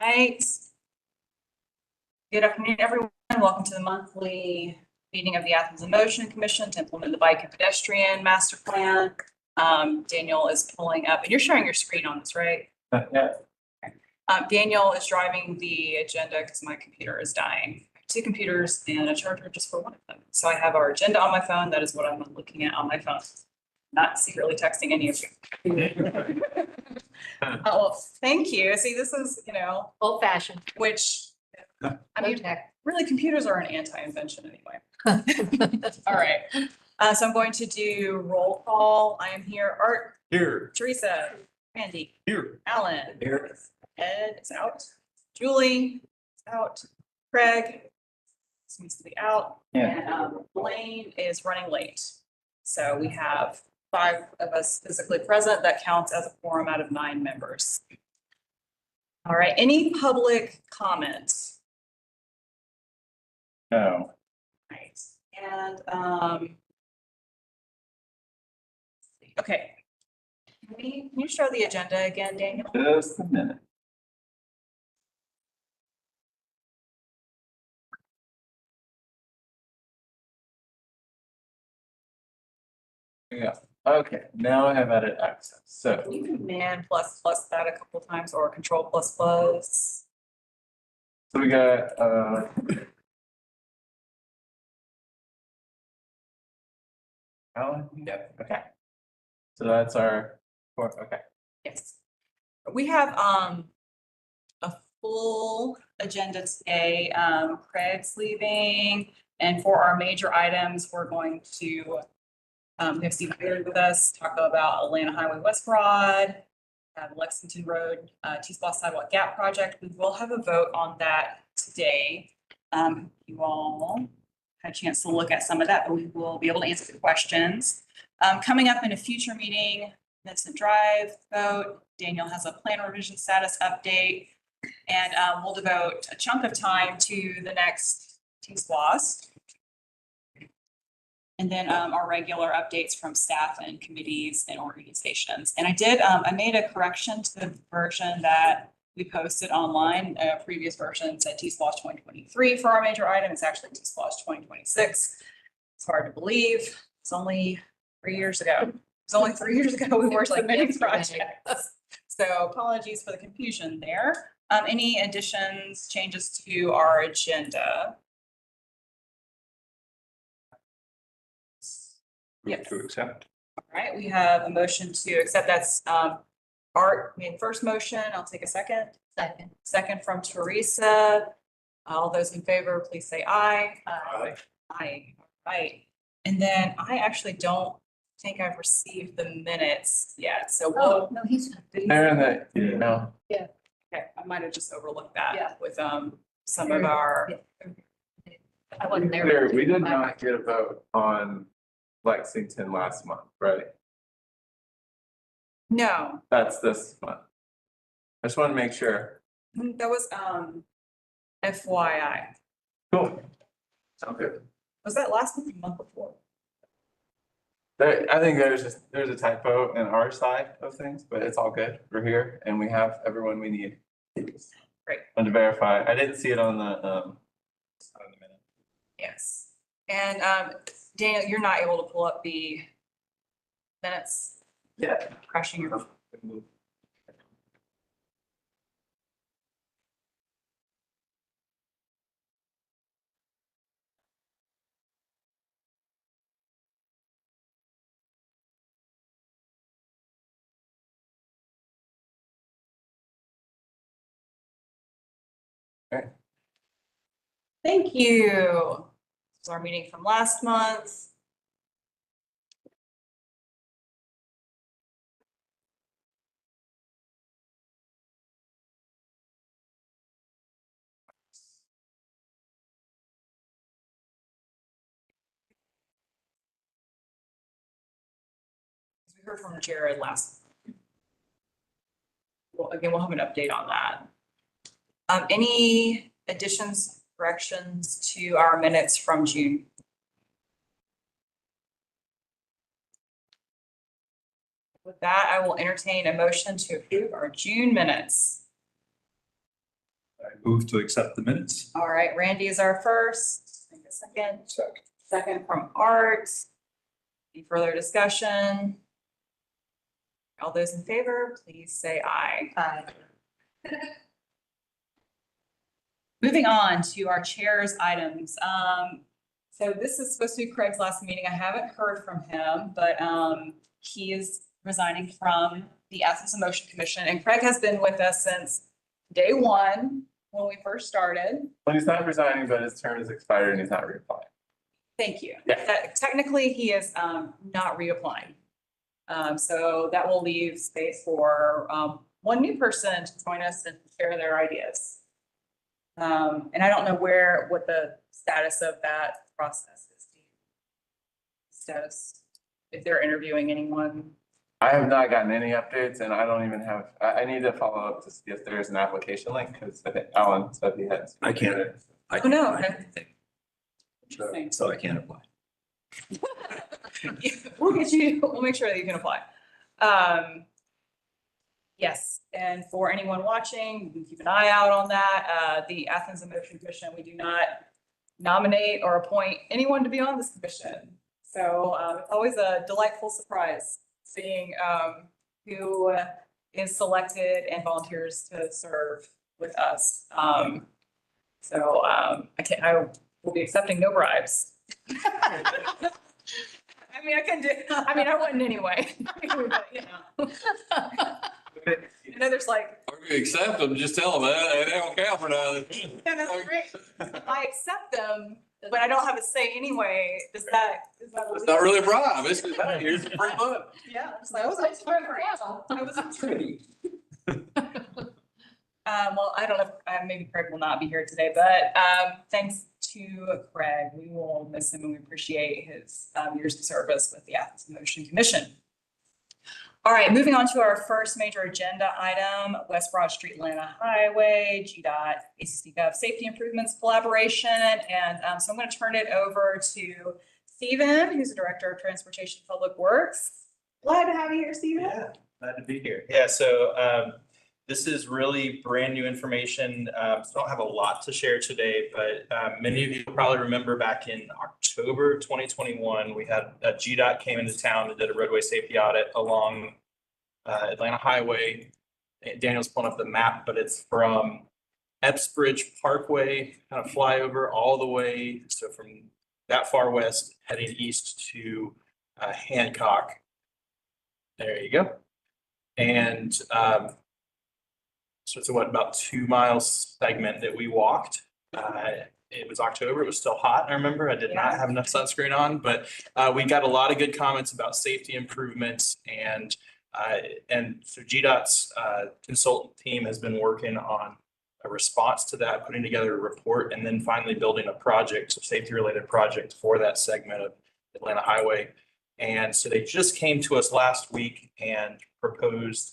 Right. Good afternoon, everyone. Welcome to the monthly meeting of the Athens in Motion Commission to implement the bike and pedestrian master plan. Daniel is pulling up, and you're sharing your screen on this, right? Yeah. Daniel is driving the agenda because my computer is dying. I have two computers and a charger just for one of them. So I have our agenda on my phone. That is what I'm looking at on my phone. Not secretly texting any of you. Well, thank you. See, this is, Old fashioned. which, I mean, really, computers are an anti-invention anyway. All right. So I'm going to do roll call. I am here. Art. Here. Teresa. Randy. Here. Alan. Here. Ed is out. Julie is out. Craig seems to be out. Yeah. And Blaine is running late. So we have 5 of us physically present. That counts as a quorum out of 9 members. All right. Any public comments? No. Right. And okay. Can you show the agenda again, Daniel? Just a minute. Yeah. Okay. Now I have added access. So You can command plus that a couple times or control plus. So we got Alan? Yep. Okay. So that's our okay. Yes. We have a full agenda today. Craig's leaving, and for our major items, we're going to we have Steve Bailey with us, talk about Atlanta Highway West Broad, Lexington Road, T-Splosh Sidewalk Gap Project. We will have a vote on that today. You all had a chance to look at some of that, but we will be able to answer the questions. Coming up in a future meeting, Vincent Drive vote. Daniel has a plan revision status update, and we'll devote a chunk of time to the next T-Splosh. And then our regular updates from staff and committees and organizations. And I made a correction to the version that we posted online. Previous version said T-Splosh 2023 for our major item. It's actually T-Splosh 2026. It's hard to believe. It's only 3 years ago. It's only 3 years ago we were submitting projects. So apologies for the confusion there. Any additions, changes to our agenda? Yes. To accept. All right, we have a motion to accept. That's Art made first motion. I'll take a second. Second. Second from Teresa. All those in favor, please say aye. Aye. Aye. Right. And then I actually don't think I've received the minutes yet. So we'll. No, he's not. They're in the email. Okay, I might have just overlooked that. Yeah. With some of our. I wasn't there. We did not get a vote on Lexington last month, right? No, That's this month. I just want to make sure. that was FYI. Cool. Sounds good. Was that last month or the month before? I think there's a typo in our side of things, but it's all good. We're here and we have everyone we need. Great. And to verify, I didn't see it on the minute. Yes. And Daniel, you're not able to pull up the minutes. Yeah. Crashing your. Okay. Thank you. This was our meeting from last month. We heard from Jared last. Well, again, we'll have an update on that. Any additions, corrections to our minutes from June? With that, I will entertain a motion to approve our June minutes. I move to accept the minutes. All right, Randy is our first. Take a second. Second from Art. Any further discussion? All those in favor, please say aye. Aye. Moving on to our chair's items. So this is supposed to be Craig's last meeting. I haven't heard from him, but he is resigning from the Athens Motion Commission. And Craig has been with us since day one when we first started. Well, he's not resigning, but his term is expired and he's not reapplying. Thank you. Yeah. Technically, he is not reapplying. So that will leave space for one new person to join us and share their ideas. And I don't know what the status of that process is. Status, if they're interviewing anyone. I have not gotten any updates and I don't even have, I need to follow up to see if there's an application link because I think Alan said he had. I can't. I Oh, no, can't okay. find anything, Interesting. so I can't apply. We'll make sure that you can apply. Yes, and for anyone watching, you can keep an eye out on that. The Athens Motion Commission, we do not nominate or appoint anyone to be on this commission. So it's always a delightful surprise seeing who is selected and volunteers to serve with us. I will be accepting no bribes. I mean, I wouldn't anyway. But, you know. I know there's like, Or you accept them, just tell them that, they don't count for nothing. yeah, that's great. I accept them, but I don't have a say anyway. Is that? It's not really a bribe, it's just, hey, here's the free money. Yeah, it's like, I wasn't true. Well, I don't know, if maybe Craig will not be here today, but thanks to Craig, we will miss him and we appreciate his years of service with the Athens Motion Commission. All right, moving on to our first major agenda item, West Broad Street, Atlanta Highway, GDOT, ACC Gov Safety Improvements Collaboration. And so I'm going to turn it over to Stephen, who's the Director of Transportation and Public Works. Glad to have you here, Stephen. Yeah, glad to be here. Yeah, so this is really brand new information. So I don't have a lot to share today, but many of you probably remember back in October 2021, we had GDOT came into town and did a roadway safety audit along Atlanta Highway. Daniel's pulling up the map, but it's from Epsbridge Parkway, kind of flyover all the way. So from that far west, heading east to Hancock. There you go. And so it's about 2 miles segment that we walked. It was October, it was still hot. I remember I did not have enough sunscreen on, but we got a lot of good comments about safety improvements and so GDOT's consultant team has been working on a response to that, putting together a report and then finally building a project, a safety related project for that segment of Atlanta Highway. And so they just came to us last week and proposed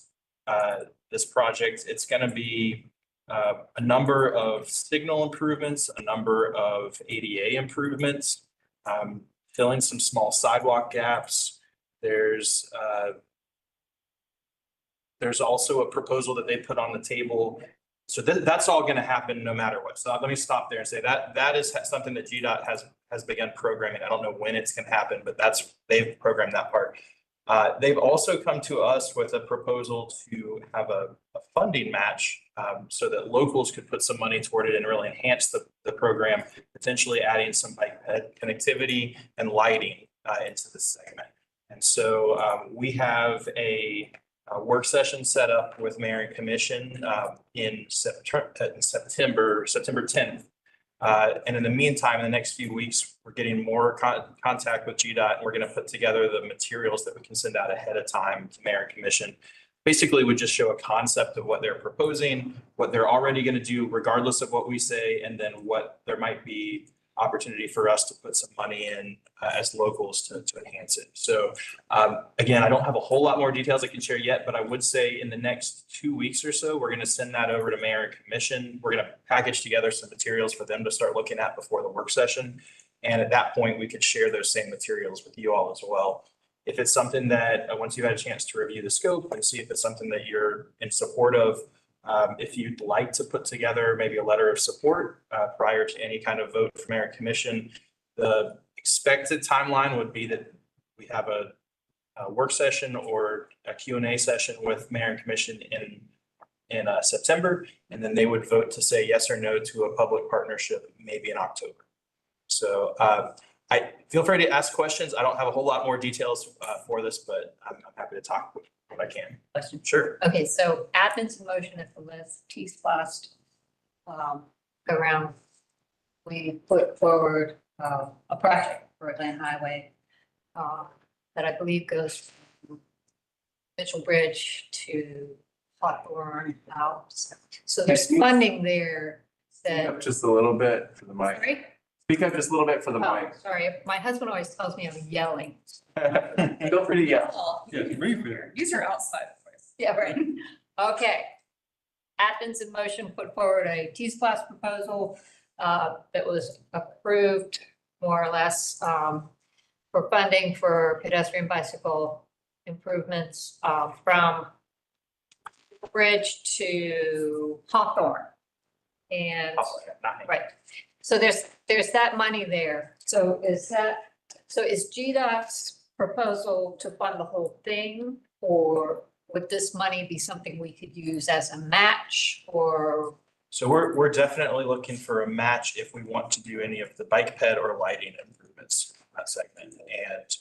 this project. It's going to be a number of signal improvements, a number of ADA improvements, filling some small sidewalk gaps. There's also a proposal that they put on the table. So that's all going to happen no matter what. So let me stop there and say that is something that GDOT has begun programming. I don't know when it's going to happen, but they've programmed that part. They've also come to us with a proposal to have a funding match so that locals could put some money toward it and really enhance the program, potentially adding some bike connectivity and lighting into the segment. And so we have a work session set up with Mayor and Commission in September 10th. And in the meantime, in the next few weeks, we're getting more contact with GDOT and we're going to put together the materials that we can send out ahead of time to Mayor and Commission. Basically, we just show a concept of what they're proposing, what they're already going to do, regardless of what we say, and then what there might be opportunity for us to put some money in as locals to enhance it. So again, I don't have a whole lot more details I can share yet, but I would say in the next 2 weeks or so, we're going to send that over to Mayor and Commission. We're going to package together some materials for them to start looking at before the work session. And at that point, we could share those same materials with you all as well. If it's something that once you've had a chance to review the scope and see if it's something that you're in support of, If you'd like to put together maybe a letter of support prior to any kind of vote from mayor and commission, the expected timeline would be that we have a work session or a Q&A session with mayor and commission in September, and then they would vote to say yes or no to a public partnership, maybe in October. So I feel free to ask questions. I don't have a whole lot more details for this, but I'm happy to talk what I can. Question. Sure. Okay, so Athens in motion at the list, T-Splost around, we put forward a project for Atlanta Highway that I believe goes from Mitchell Bridge to Hawthorne out. So there's funding there Speak up that. just a little bit for the mic. Sorry? Speak up just a little bit for the Oh, mic. sorry, my husband always tells me I'm yelling. Feel free to yell. Yeah, very fair. These are outside voice. Yeah, right. Okay. Athens in motion put forward a T-Splost proposal that was approved more or less for funding for pedestrian bicycle improvements from Bridge to Hawthorne. And right, so there's that money there. So is GDOT's proposal to fund the whole thing? Or would this money be something we could use as a match or? So we're definitely looking for a match if we want to do any of the bike ped or lighting improvements in that segment. And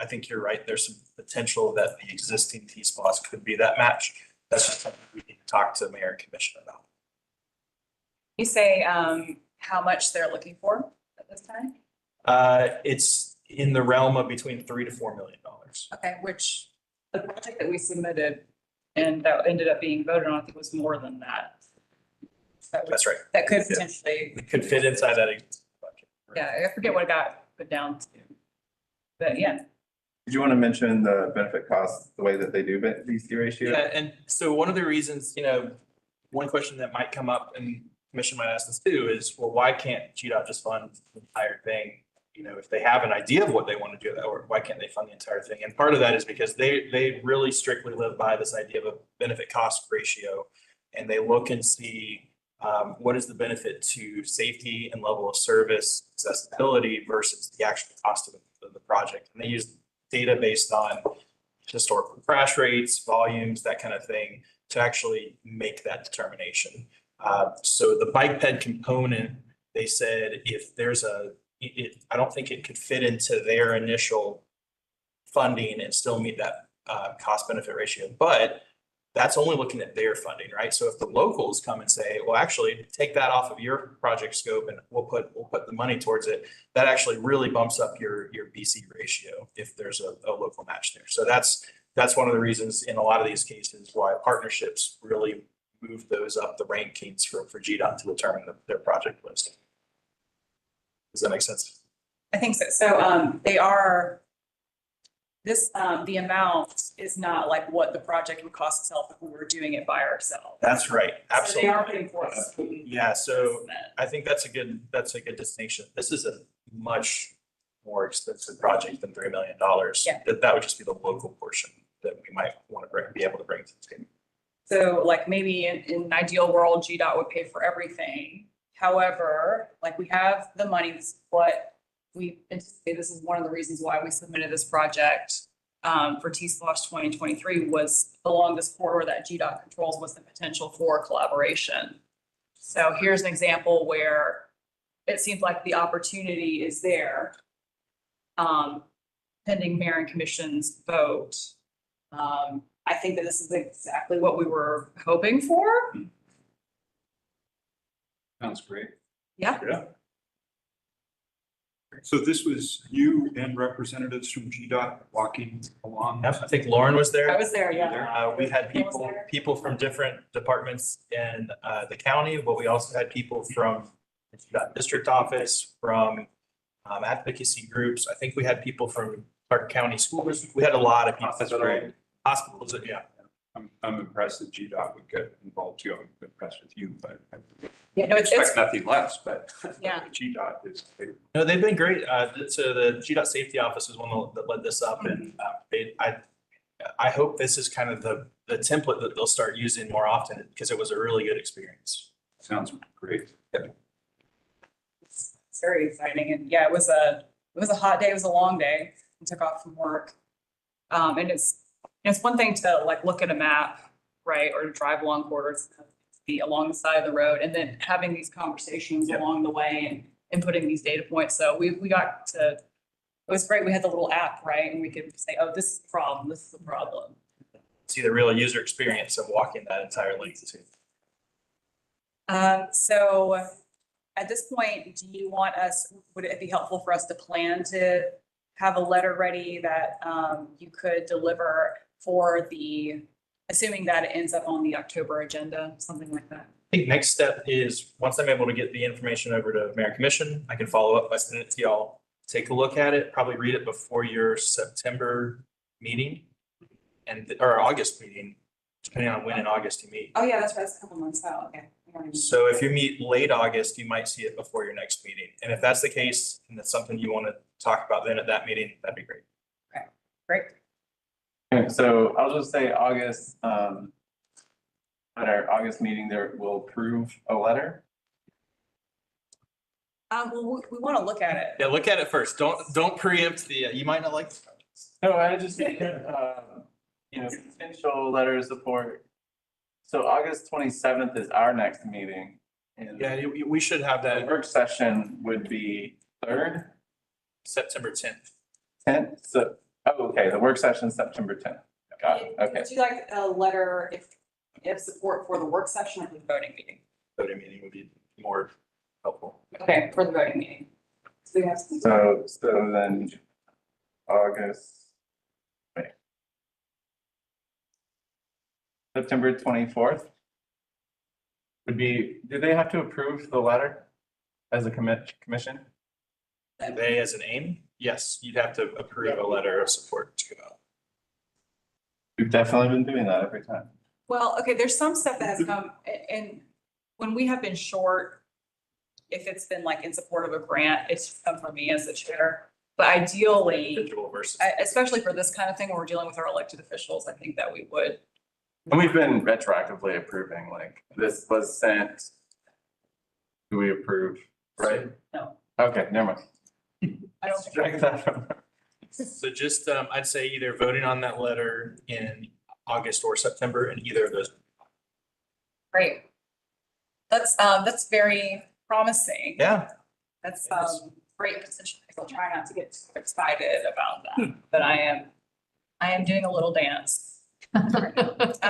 I think you're right. There's some potential that the existing T-Splost could be that match. That's just something we need to talk to the mayor and commission about. You say, how much they're looking for at this time? It's in the realm of between $3 to $4 million. Okay, which the project that we submitted and that ended up being voted on, I think was more than that. That's right. That could potentially, It could fit inside that budget. yeah, I forget what it got put down to. But yeah, Did you want to mention the benefit cost, the way that they do VC ratio? Yeah, and so one of the reasons, one question that might come up and commission might ask this too is, well, why can't GDOT just fund the entire thing? If they have an idea of what they want to do, or why can't they fund the entire thing? And part of that is because they really strictly live by this idea of a benefit cost ratio. And they look and see what is the benefit to safety and level of service, accessibility versus the actual cost of the project. And they use data based on historical crash rates, volumes, that kind of thing, to actually make that determination. So the bike ped component, they said if there's I don't think it could fit into their initial funding and still meet that cost benefit ratio, but that's only looking at their funding, right? So if the locals come and say, well, actually take that off of your project scope and we'll put the money towards it, that actually really bumps up your BC ratio if there's a local match there. So that's one of the reasons in a lot of these cases why partnerships really move those up the rankings for GDOT to determine their project list. Does that make sense? I think so. So they are, the amount is not like what the project would cost itself if we were doing it by ourselves. That's right. So they are Absolutely. paying for us. Yeah, so I think that's a good distinction. This is a much more expensive project than $3 million. Yeah. That would just be the local portion that we might want to be able to bring to the table. So like maybe in an ideal world, GDOT would pay for everything. However, like we have the money, this is what we anticipate. This is one of the reasons why we submitted this project for T-Splost 2023 was along this corridor that GDOT controls was the potential for collaboration. So here's an example where it seems like the opportunity is there. Pending mayor and commission's vote. I think that this is exactly what we were hoping for. Sounds great. Yeah. Yeah. So this was you and representatives from GDOT walking along? I think Lauren was there. I was there, yeah. We had Bill was there. people from different departments in the county, but we also had people from the GDOT district office, from advocacy groups. I think we had people from Clarke County Schools. We had a lot of people. That's great. Hospitals, yeah. I'm impressed that GDOT would get involved too. I'm impressed with you, but I Yeah, no, it's, expect nothing less, but Yeah. GDOT is. No, they've been great. So the GDOT Safety Office is one that led this up, and I hope this is kind of the the template that they'll start using more often because it was a really good experience. Sounds great. It's very exciting. And yeah, it was a hot day. It was a long day. I took off from work. And it's one thing to like look at a map, right? Or to drive along corridors, be along the side of the road, and then having these conversations Yep. along the way and putting these data points. So we got to, it was great. We had the little app, right? And we could say, oh, this is the problem. This is the problem. See the real user experience of walking that entire length too. So at this point, do you want us, would it be helpful for us to plan to have a letter ready that you could deliver for the, assuming that it ends up on the October agenda, something like that? I think next step is, once I'm able to get the information over to Mayor and Commission, I can follow up by sending it to y'all. Take a look at it, probably read it before your September meeting or August meeting, depending on when in August you meet. Oh, yeah, that's right. It's a couple months out. Okay. So if you meet late August, you might see it before your next meeting. And if that's the case, and it's something you want to talk about then at that meeting, that'd be great. Great. Okay, so I'll just say August, at our August meeting there, we'll approve a letter. Well, we want to look at it. Yeah, look at it first. Don't preempt the, you might not like. No, I just, potential letter of support. So August 27th is our next meeting. And Yeah, we should have the that work session would be 3rd, September 10th. 10th, so, okay, the work session is September 10th. Got it, okay. Would you like a letter if support for the work session or for the voting meeting? Voting meeting would be more helpful. Okay, for the voting meeting. So we have. So then August. Wait. September 24th. Would be, do they have to approve the letter as a commission? They as an aim, yes, you'd have to approve a letter of support to go out. We've definitely been doing that every time. Well, okay, there's some stuff that has come, and when we have been short, if it's been like in support of a grant, it's just come from me as the chair. But ideally, Individual versus. especially for this kind of thing, where we're dealing with our elected officials, I think that we would. And we've been retroactively approving, like, this was sent. Do we approve, right? No. Okay, never mind. I don't think. Strike that from. So just, I'd say either voting on that letter in August or September and either of those. Great. That's very promising. Yeah. That's great potential. I'll try not to get too excited about that, but I am doing a little dance.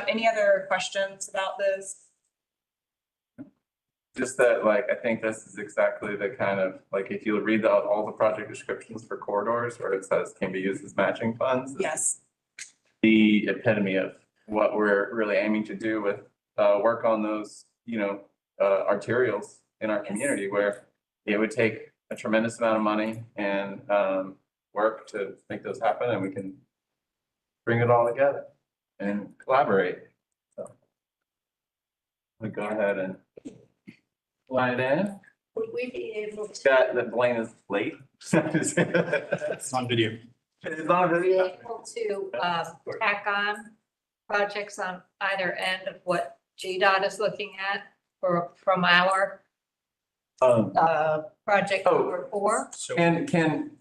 Any other questions about this? Just that, like, I think this is exactly the kind of, like, if you read all the project descriptions for corridors where it says can be used as matching funds. Yes. The epitome of what we're really aiming to do with work on those, arterials in our Yes. community, where it would take a tremendous amount of money and work to make those happen, and we can bring it all together and collaborate. So we go ahead and slide in. Would we be able to Scott, that Blaine is late. It's on video. It's on be video. able to tack on projects on either end of what GDOT is looking at from our project Oh. number 4? So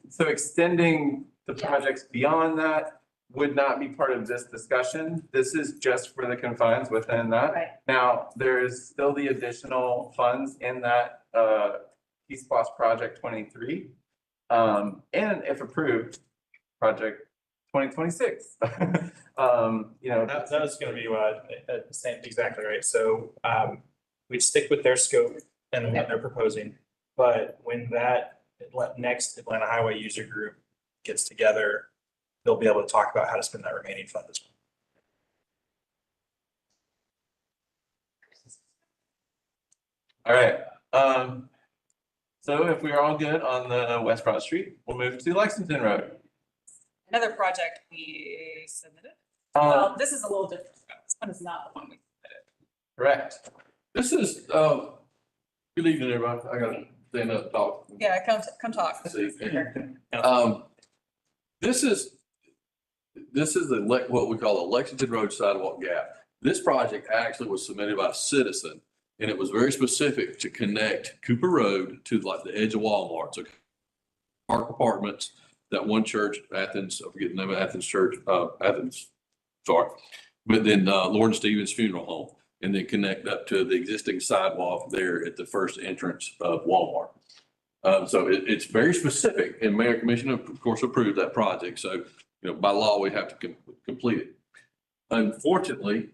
So extending the Yeah. projects beyond that would not be part of this discussion. This is just for the confines within that. Right. Now, there's still the additional funds in that Peace Plus Project 23. And if approved, Project 2026. that was gonna be same, exactly right. So we'd stick with their scope and what they're proposing. But when that next Atlanta Highway User Group gets together, they'll be able to talk about how to spend that remaining fund as well. All right, so if we're all good on the West Broad Street, we'll move to Lexington Road. Another project we submitted. Well, this is a little different. This one is not the one we submitted. Correct. This is, good evening, everybody. I gotta stand up, talk. Yeah, come talk. See. Here. This this is what we call the Lexington Road Sidewalk Gap. This project actually was submitted by a citizen, and it was very specific to connect Cooper Road to like the edge of Walmart. So Park Apartments, that one church, Athens, I forget the name of Athens Church, Athens, sorry. But then Lord Stevens Funeral Home, and then connect up to the existing sidewalk there at the first entrance of Walmart. So it's very specific, and Mayor and Commission of course approved that project. So, by law, we have to complete it. Unfortunately,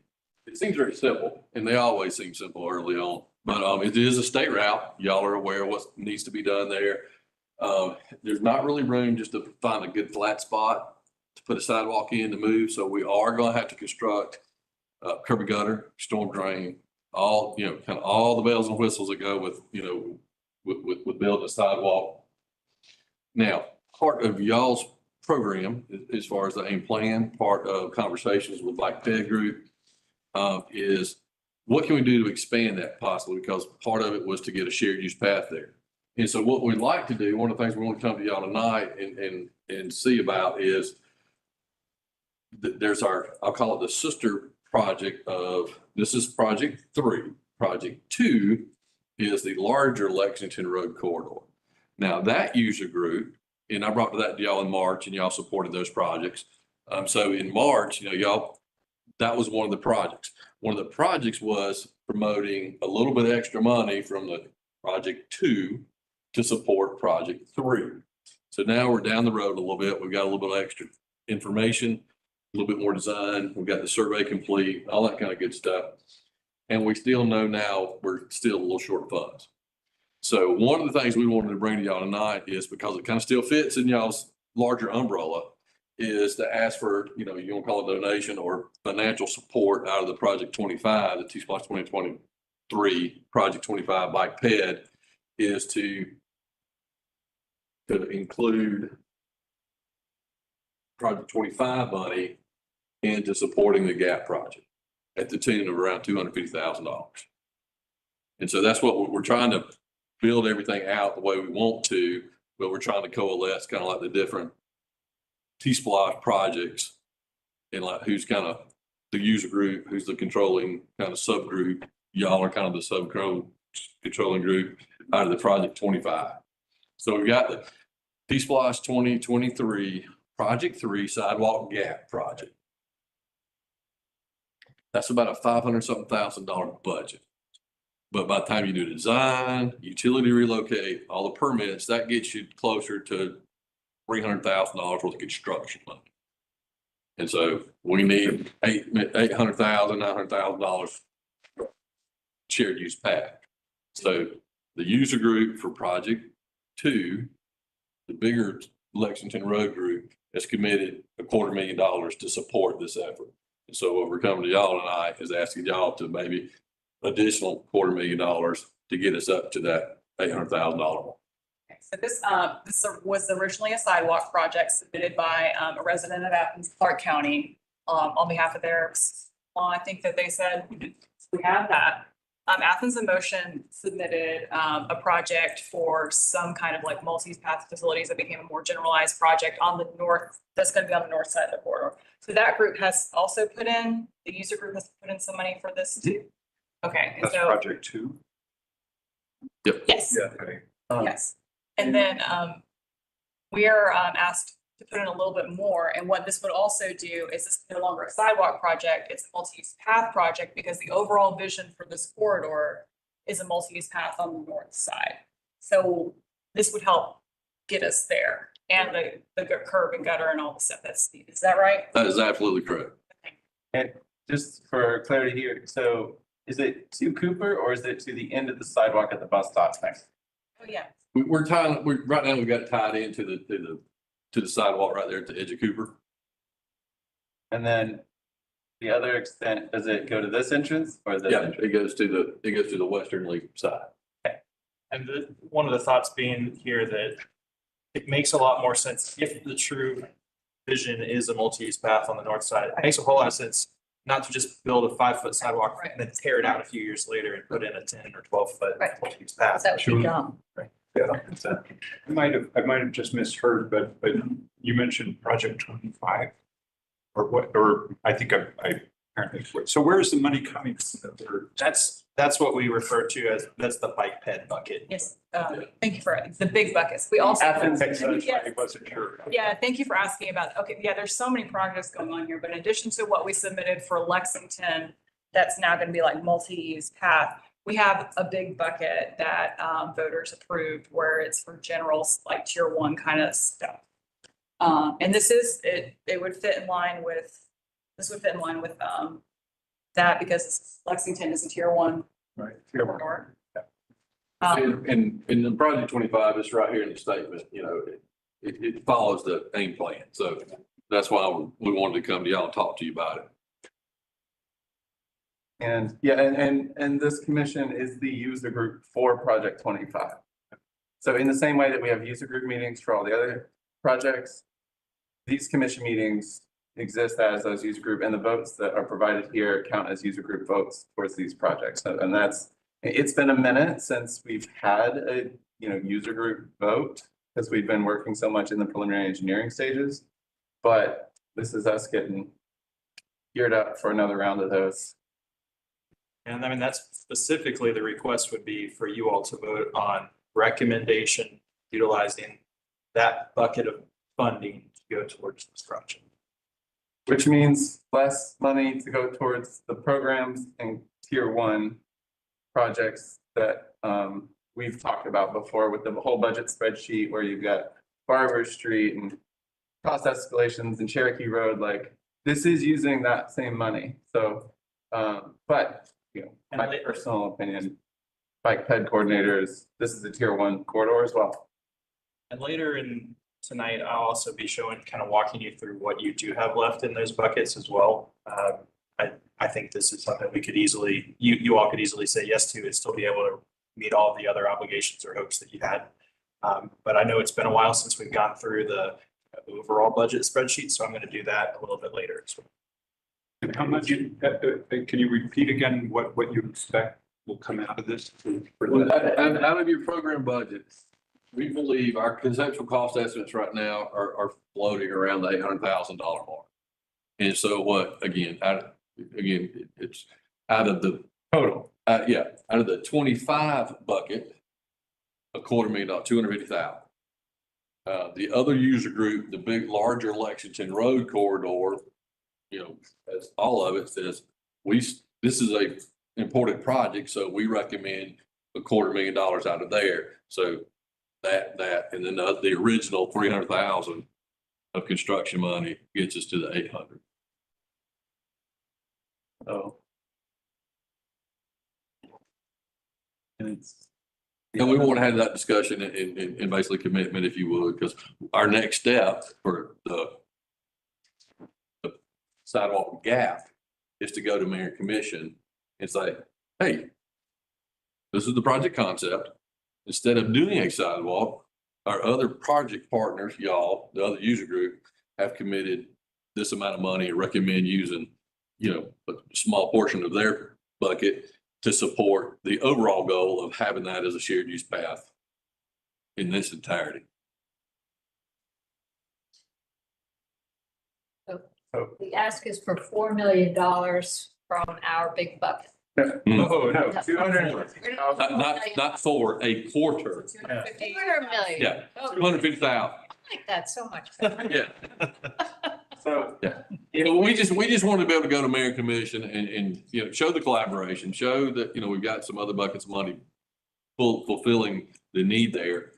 it seems very simple, and they always seem simple early on, but it is a state route. Y'all are aware of what needs to be done there. There's not really room just to find a good flat spot to put a sidewalk in to move. So we are going to have to construct curb and gutter, storm drain, all, kind of all the bells and whistles that go with, with building a sidewalk. Now, part of y'all's program, as far as the AIM plan, part of conversations with Bike Ped Group, is what can we do to expand that possibly? Because part of it was to get a shared use path there. And so what we'd like to do, one of the things we want to come to y'all tonight and see about is there's I'll call it the sister project this is project 3. Project 2 is the larger Lexington Road corridor. Now that user group, and I brought that to y'all in March, and y'all supported those projects. So in March, y'all, that was one of the projects. One of the projects was promoting a little bit extra money from the project 2 to support project 3. So now we're down the road a little bit. We've got a little bit of extra information, a little bit more design. We've got the survey complete, all that kind of good stuff. And we still know now we're still a little short of funds. So one of the things we wanted to bring to y'all tonight is, because it kind of still fits in y'all's larger umbrella, is to ask for, you want to call it donation or financial support out of the Project 25, the T-Splosh 2023 Project 25 Bike Ped, is to include Project 25 money into supporting the GAP project at the tune of around $250,000. And so that's what we're trying to build everything out the way we want to, but we're trying to coalesce kind of like the different T-Splosh projects, and like who's kind of the user group, who's the controlling kind of subgroup. Y'all are kind of the controlling group out of the Project 25. So we've got the T-Splosh 2023 Project 3 Sidewalk Gap project. That's about a $500-something thousand budget. But by the time you do design, utility relocate, all the permits, that gets you closer to $300,000 worth of construction money. And so we need $800,000, $900,000 shared use path. So the user group for project 2, the bigger Lexington Road group, has committed $250,000 to support this effort. And so what we're coming to y'all tonight is asking y'all to maybe additional $250,000 to get us up to that $800,000. Okay, so this was originally a sidewalk project submitted by a resident of Athens-Clarke County on behalf of their, I think that they said we have that. Athens in Motion submitted a project for some kind of like multi-path facilities that became a more generalized project on the north, that's going to be on the north side of the corridor. So that group has also put in, the user group has put in some money for this too. Okay. And That's so, project 2. yes. Yeah. Okay. Yes. And then we are asked to put in a little bit more. And what this would also do is this is no longer a sidewalk project, it's a multi-use path project, because the overall vision for this corridor is a multi-use path on the north side. So this would help get us there, and the curb and gutter and all the stuff that's needed. Is that right? That is absolutely correct. And just for clarity here, so is it to Cooper or is it to the end of the sidewalk at the bus stop next? Oh, yeah. We're tying, right now we've got it tied into the sidewalk right there at the edge of Cooper. And then the other extent, does it go to this entrance or this Yeah, entrance? it goes to the westerly side. And one of the thoughts being here that it makes a lot more sense if the true vision is a multi-use path on the north side. It makes a whole lot of sense not to just build a 5-foot sidewalk and then tear it out a few years later and put in a 10 or 12-foot Right. multi-use path. That would be dumb. Yeah. I might have just misheard, but you mentioned project 25. Or what, or I think I apparently, so where is the money coming from? That's what we refer to as, that's the bike ped bucket. Yes, thank you for the big buckets. We also. Athens. I wasn't sure. Yeah, thank you for asking about, okay, yeah, there's so many projects going on here, but in addition to what we submitted for Lexington, that's now gonna be like multi-use path, we have a big bucket that voters approved where it's for general, like tier one kind of stuff. And this is, it would fit in line with, this would fit in line with that because Lexington is a tier one Right. corridor. And in the project 25, it's right here in the statement, you know, it follows the AIM plan. So that's why we wanted to come to y'all and talk to you about it. And yeah, and this commission is the user group for Project 25. So in the same way that we have user group meetings for all the other projects, these commission meetings exist as those user group, and the votes that are provided here count as user group votes towards these projects. And that's, it's been a minute since we've had a, user group vote because we've been working so much in the preliminary engineering stages. But this is us getting geared up for another round of those. And I mean, that's specifically the request would be for you all to vote on recommendation utilizing that bucket of funding to go towards this project. Which means less money to go towards the programs and tier one projects that we've talked about before with the whole budget spreadsheet where you've got Barber Street and cost escalations and Cherokee Road, like this is using that same money. So, but my personal opinion, bike ped coordinators, this is a tier one corridor as well. And later in tonight, I'll also be showing, kind of walking you through what you do have left in those buckets as well. I think this is something we could easily, you all could easily say yes to and still be able to meet all of the other obligations or hopes that you had. But I know it's been a while since we've gone through the overall budget spreadsheet, so I'm going to do that a little bit later as well. And how much, can you repeat again what you expect will come out of this? Out of your program budgets, we believe our conceptual cost estimates right now are floating around the $800,000 mark. And so what, again, it's out of the total, out of the 25 bucket, $250,000. 250,000. The other user group, the big, larger Lexington Road corridor, as all of it says, this is a important project, so we recommend $250,000 out of there. So that, and then the original 300,000 of construction money gets us to the 800. So. And we want to have that discussion and basically commitment, if you would, because our next step for the sidewalk gap is to go to mayor and commission and say, hey, this is the project concept. Instead of doing a sidewalk, our other project partners, y'all, the other user group, have committed this amount of money and recommend using, a small portion of their bucket to support the overall goal of having that as a shared use path in this entirety. The ask is for $4 million from our big bucket. Oh, no, 200. Not for a quarter. 250. 200 million. Yeah, Okay. 250,000. I like that so much better. Yeah. So, We just want to be able to go to mayor and commission and show the collaboration, show that, we've got some other buckets of money fulfilling the need there.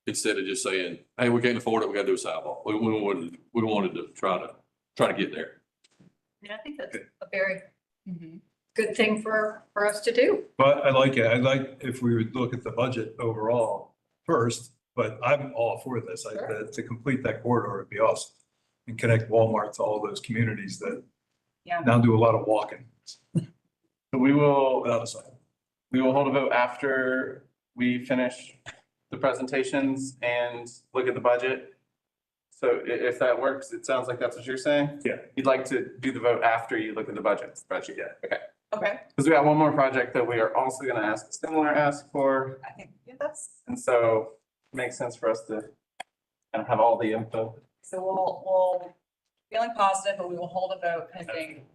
Instead of just saying, hey, we can't afford it, we got to do a sidewalk. We wanted to try to get there. And I think that's a very good thing for us to do. But I like it. I like if we would look at the budget overall first, but I'm all for this. Sure. To complete that corridor would be awesome. And connect Walmart to all those communities that Yeah. now do a lot of walking so we will without a sidewalk. hold a vote after we finish the presentations and look at the budget. So if that works, it sounds like that's what you're saying? Yeah. You'd like to do the vote after you look at the budget spreadsheet? Yeah. Okay. Okay, Because we got one more project that we are also going to ask a similar ask for. I think, that's, And so it makes sense for us to kind of have all the info. so we'll feeling positive, but we will hold a vote pending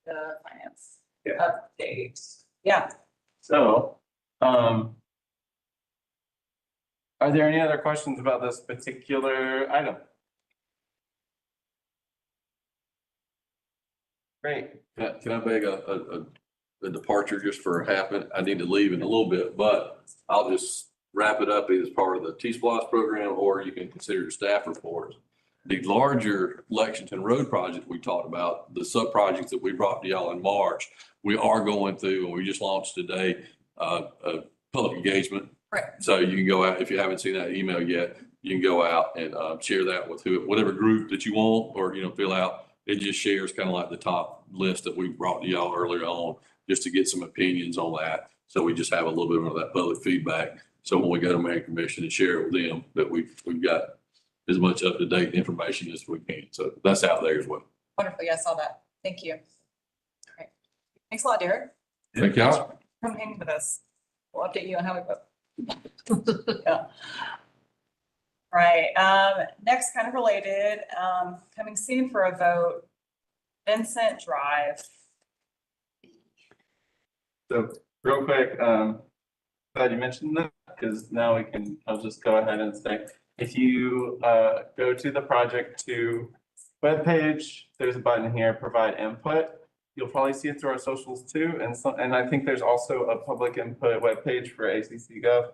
the finance Yeah. update. Yeah. So, are there any other questions about this particular item? Great. Can I beg a departure just for a half minute? I need to leave in a little bit, but I'll just wrap it up either as part of the T-Splosh program, or you can consider your staff reports. The larger Lexington Road project we talked about, the sub-projects that we brought to y'all in March, we are going through, and we just launched today, a public engagement. Right. So you can go out, if you haven't seen that email yet, you can go out and share that with whatever group that you want, or, fill out. It just shares kind of like the top list that we brought to y'all earlier on, just to get some opinions on that. So we just have a little bit of that public feedback. So when we go to mayor commission and share it with them, that we've got as much up-to-date information as we can. So that's out there as well. Wonderful. Yeah, I saw that. Thank you. All right. Thanks a lot, Derek. Thank y'all. Come hang with us. We'll update you on how we vote. Yeah. Right, next, kind of related, coming soon for a vote, Vincent Drive. So real quick, glad you mentioned that, because now I'll just go ahead and say, if you go to the project to webpage, there's a button here, provide input. You'll probably see it through our socials too. And I think there's also a public input webpage for ACC Gov.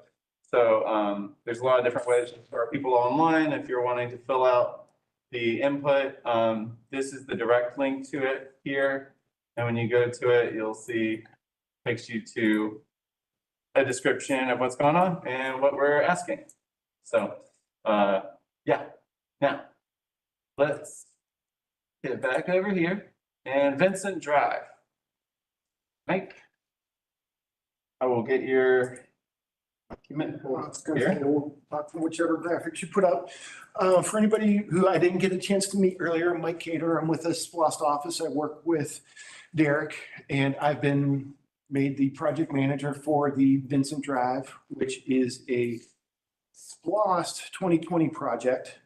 So there's a lot of different ways for people online. If you're wanting to fill out the input, this is the direct link to it here. And when you go to it, you'll see, takes you to a description of what's going on and what we're asking. So yeah, now let's get back over here and Vincent Drive. Mike, I will get your document here. We'll talk from whichever graphics you put up. For anybody who I didn't get a chance to meet earlier, I'm Mike Cater. I'm with the Splost office. I work with Derek, and I've been made the project manager for the Vincent Drive, which is a Splost 2020 project.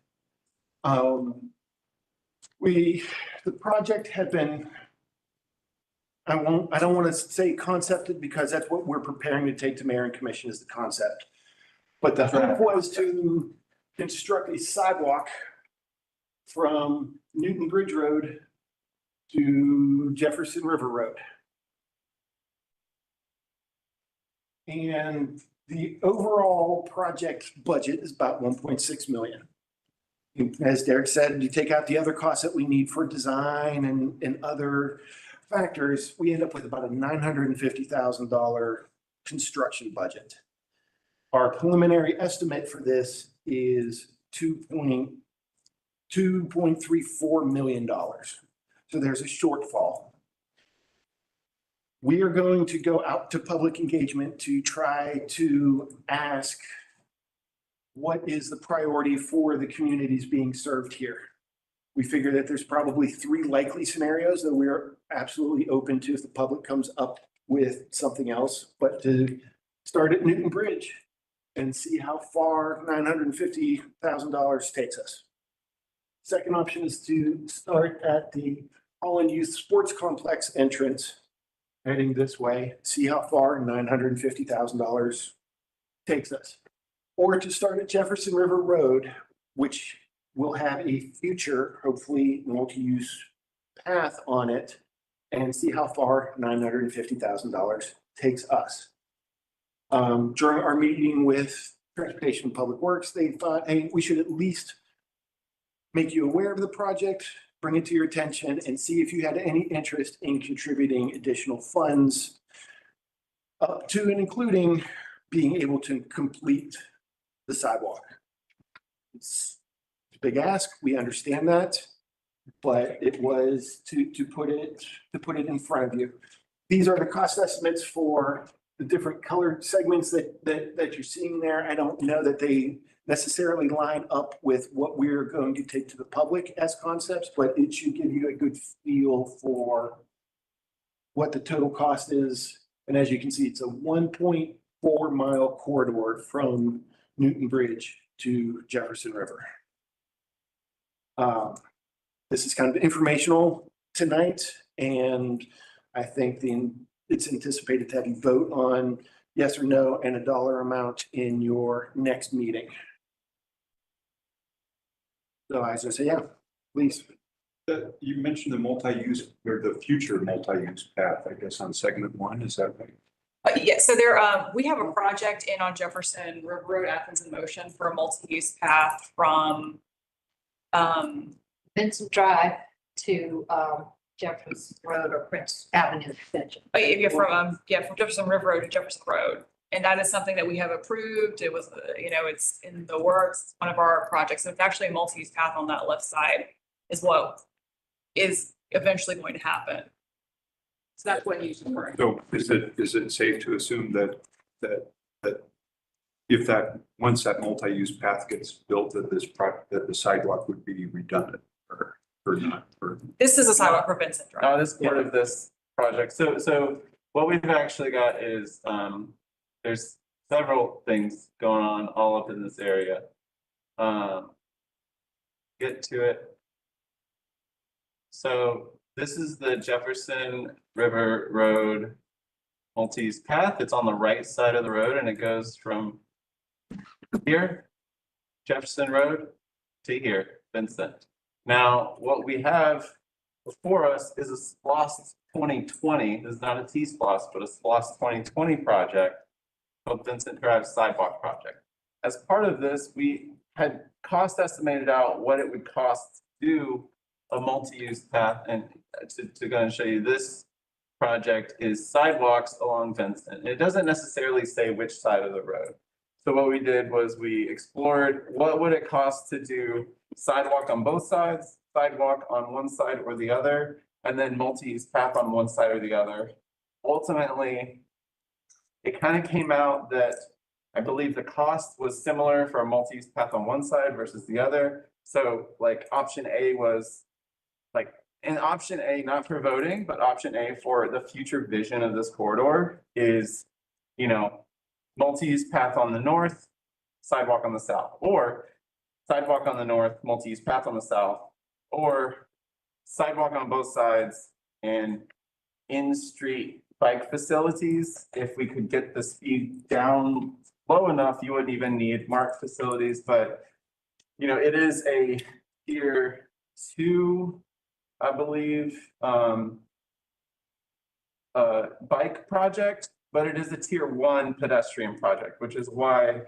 The project had been, I don't want to say concepted, because that's what we're preparing to take to mayor and commission is the concept. But the hope was to construct a sidewalk from Newton Bridge Road to Jefferson River Road. And the overall project budget is about 1.6 million. As Derek said, you take out the other costs that we need for design and other factors, we end up with about a $950,000 construction budget. Our preliminary estimate for this is $2.34 million. So there's a shortfall. We are going to go out to public engagement to try to ask what is the priority for the communities being served here. We figure that there's probably 3 likely scenarios that we're absolutely open to if the public comes up with something else, but to start at Newton Bridge and see how far $950,000 takes us. Second option is to start at the Holland Youth Sports Complex entrance, heading this way, see how far $950,000 takes us. Or to start at Jefferson River Road, which will have a future, hopefully multi-use path on it, and see how far $950,000 takes us. During our meeting with Transportation and Public Works, they thought, hey, we should at least make you aware of the project, bring it to your attention, and see if you had any interest in contributing additional funds up to and including being able to complete the sidewalk. It's a big ask, we understand that, but it was to put it in front of you. These are the cost estimates for the different colored segments that you're seeing there. I don't know that they necessarily line up with what we're going to take to the public as concepts, but it should give you a good feel for what the total cost is. And as you can see, it's a 1.4 mile corridor from Newton Bridge to Jefferson River. This is kind of informational tonight, and I think it's anticipated to have you vote on yes or no and a dollar amount in your next meeting. So I was gonna say, yeah, please. You mentioned the multi-use or the future multi-use path, I guess, on segment one, is that right? Yeah, so we have a project in on Jefferson River Road, Athens in Motion for a multi-use path from, Vincent Drive to Jefferson Road or Prince Avenue extension. from Jefferson River Road to Jefferson Road. And that is something that we have approved. It was, it's in the works, one of our projects. It's actually a multi-use path on that left side is what is eventually going to happen. So that's what he's referring. So is it safe to assume that if once that multi-use path gets built, that that the sidewalk would be redundant or not? This is a sidewalk for Vincent Drive. No, this is part of this project. So what we've actually got is, there's several things going on all up in this area. Get to it. So this is the Jefferson River Road multi-use path. It's on the right side of the road and it goes from here, Jefferson Road, to here, Vincent. Now, what we have before us is a SPLOST 2020. This is not a T-SPLOST, but a SPLOST 2020 project called Vincent Drive Sidewalk Project. As part of this, we had cost estimated out what it would cost to do a multi-use path, and to go and show you this project is sidewalks along Vincent. It doesn't necessarily say which side of the road. So what we did was we explored what would it cost to do sidewalk on both sides, sidewalk on one side or the other, and then multi-use path on one side or the other. Ultimately, it kind of came out that I believe the cost was similar for a multi-use path on one side versus the other. So like option A was like, in option A, not for voting, but option A for the future vision of this corridor is, multi-use path on the north, sidewalk on the south, or sidewalk on the north, multi-use path on the south, or sidewalk on both sides and in-street bike facilities. If we could get the speed down low enough, you wouldn't even need marked facilities, but it is a tier 2, I believe, bike project, but it is a tier 1 pedestrian project, which is why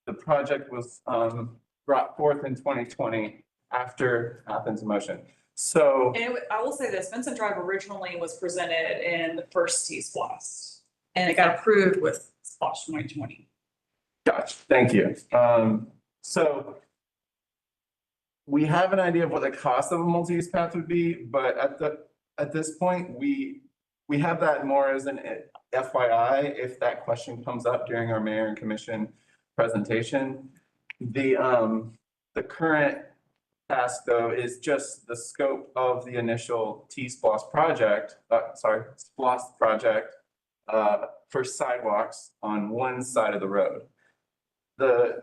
the project was brought forth in 2020 after Athens in Motion. So, And I will say this, Vincent Drive originally was presented in the first T-SPLOST, and it got approved with SPLOST 2020. gotcha, thank you. So we have an idea of what the cost of a multi-use path would be, but at this point, we have that more as an FYI, if that question comes up during our mayor and commission presentation. The current task though is just the scope of the initial T-SPLOST project, SPLOST project, for sidewalks on one side of the road. The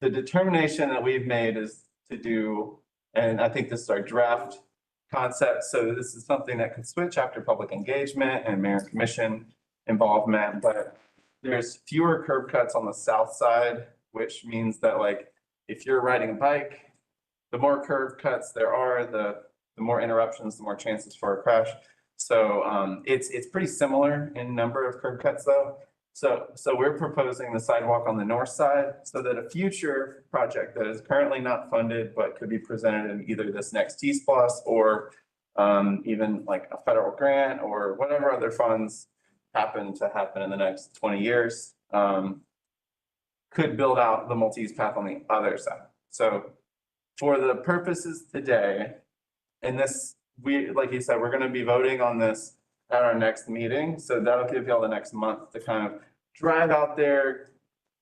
determination that we've made is to do, and I think this is our draft concept, so this is something that could switch after public engagement and mayor and commission involvement, but there's fewer curb cuts on the south side, which means that like, if you're riding a bike, the more curb cuts there are, the more interruptions, the more chances for a crash. So it's pretty similar in number of curb cuts though. So we're proposing the sidewalk on the north side so that a future project that is currently not funded, but could be presented in either this next T-SPLOST or even like a federal grant or whatever other funds happen in the next 20 years, could build out the multi-use path on the other side. So for the purposes today, and this, like you said, we're going to be voting on this at our next meeting. So that'll give y'all the next month to kind of drive out there,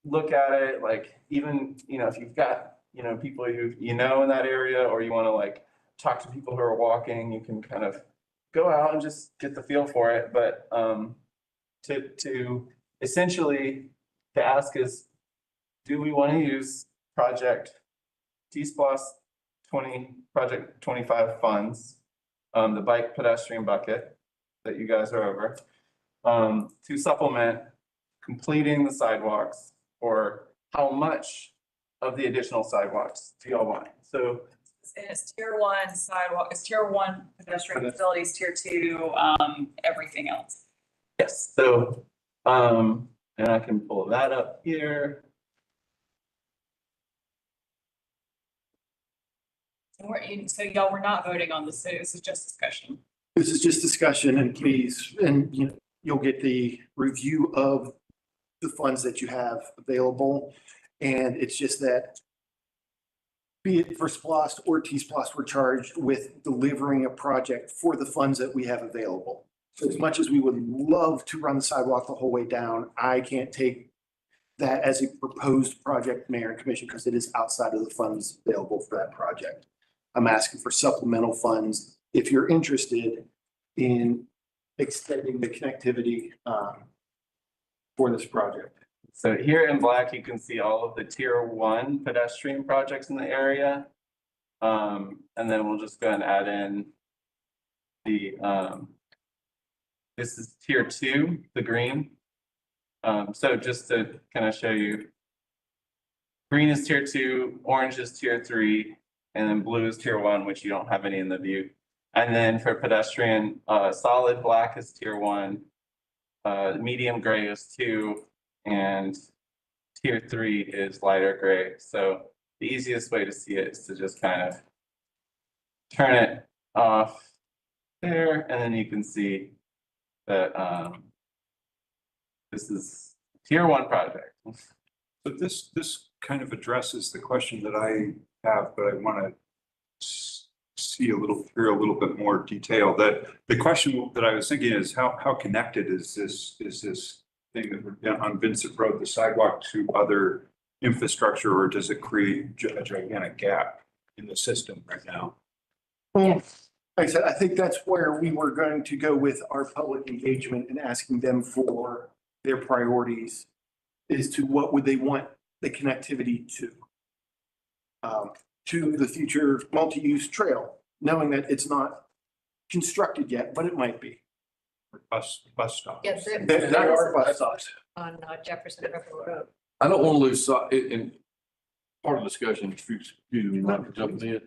look at it, like even, if you've got, people in that area, or you want to like talk to people who are walking, you can kind of go out and just get the feel for it. But to essentially to ask is, do we want to use project T-SPLOST project 25 funds, the bike pedestrian bucket that you guys are over, to supplement completing the sidewalks, or how much of the additional sidewalks do y'all want? So It's tier one sidewalk, it's tier one pedestrian facilities, tier two, everything else. yes, so, and I can pull that up here. So y'all were not voting on this, so this is just discussion. This is just discussion, and please, and you know, you'll get the review of the funds that you have available. And it's just that, be it for SPOS or T-SPOS, we're charged with delivering a project for the funds that we have available. So as much as we would love to run the sidewalk the whole way down, I can't take that as a proposed project, Mayor and Commission, because it is outside of the funds available for that project. I'm asking for supplemental funds if you're interested in extending the connectivity for this project. So here in black, you can see all of the tier one pedestrian projects in the area. And then we'll just go ahead and add in the, this is tier two, the green. So just to kind of show you, green is tier two, orange is tier three, and then blue is tier one, which you don't have any in the view. And then for pedestrian, solid black is tier one, medium gray is two, and tier three is lighter gray. So the easiest way to see it is to just kind of turn it off there, and then you can see that this is tier one project. But this kind of addresses the question that I have, but I want to hear a little bit more detail. That the question that I was thinking is how connected is this thing that we're down on Vincent Road, the sidewalk, to other infrastructure, or does it create a gigantic gap in the system right now? Well, like I said, I think that's where we were going to go with our public engagement and asking them for their priorities is to what would they want the connectivity to the future multi-use trail, knowing that it's not constructed yet, but it might be. Bus stops. Yeah, There are bus stops. on Jefferson River Road. I don't want to lose sight, and part of the discussion, excuse me, Mike, for jumping in.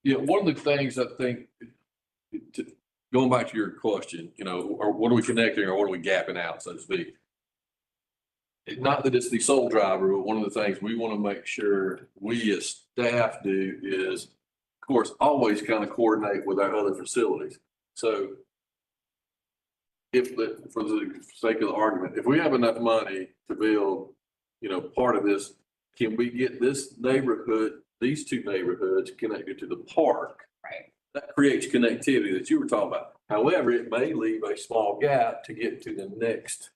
Yeah, one of the things I think, going back to your question, you know, or what are we connecting or what are we gapping out, so to speak? Not that it's the sole driver, but one of the things we want to make sure we as staff do is, of course, always kind of coordinate with our other facilities. So for the sake of the argument, if we have enough money to build, you know, part of this, can we get this neighborhood, these two neighborhoods connected to the park? Right. That creates connectivity that you were talking about. However, it may leave a small gap to get to the next,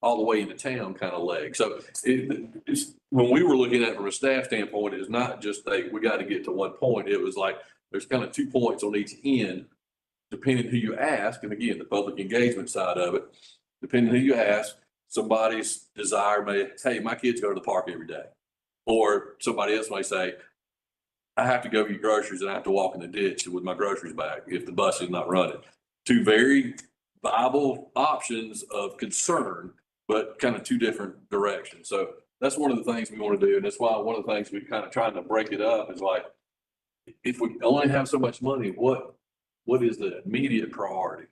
all the way into town kind of leg. So it's, when we were looking at it from a staff standpoint, it's not just we got to get to one point. It was like, there's kind of 2 points on each end, depending who you ask. And again, the public engagement side of it, depending who you ask, somebody's desire may, hey, my kids go to the park every day. Or somebody else may say, I have to go get groceries and I have to walk in the ditch with my groceries bag if the bus is not running. Two very viable options of concern, but kind of two different directions. So that's one of the things we want to do. And that's why one of the things we're kind of trying to break it up is like, if we only have so much money, what is the immediate priority?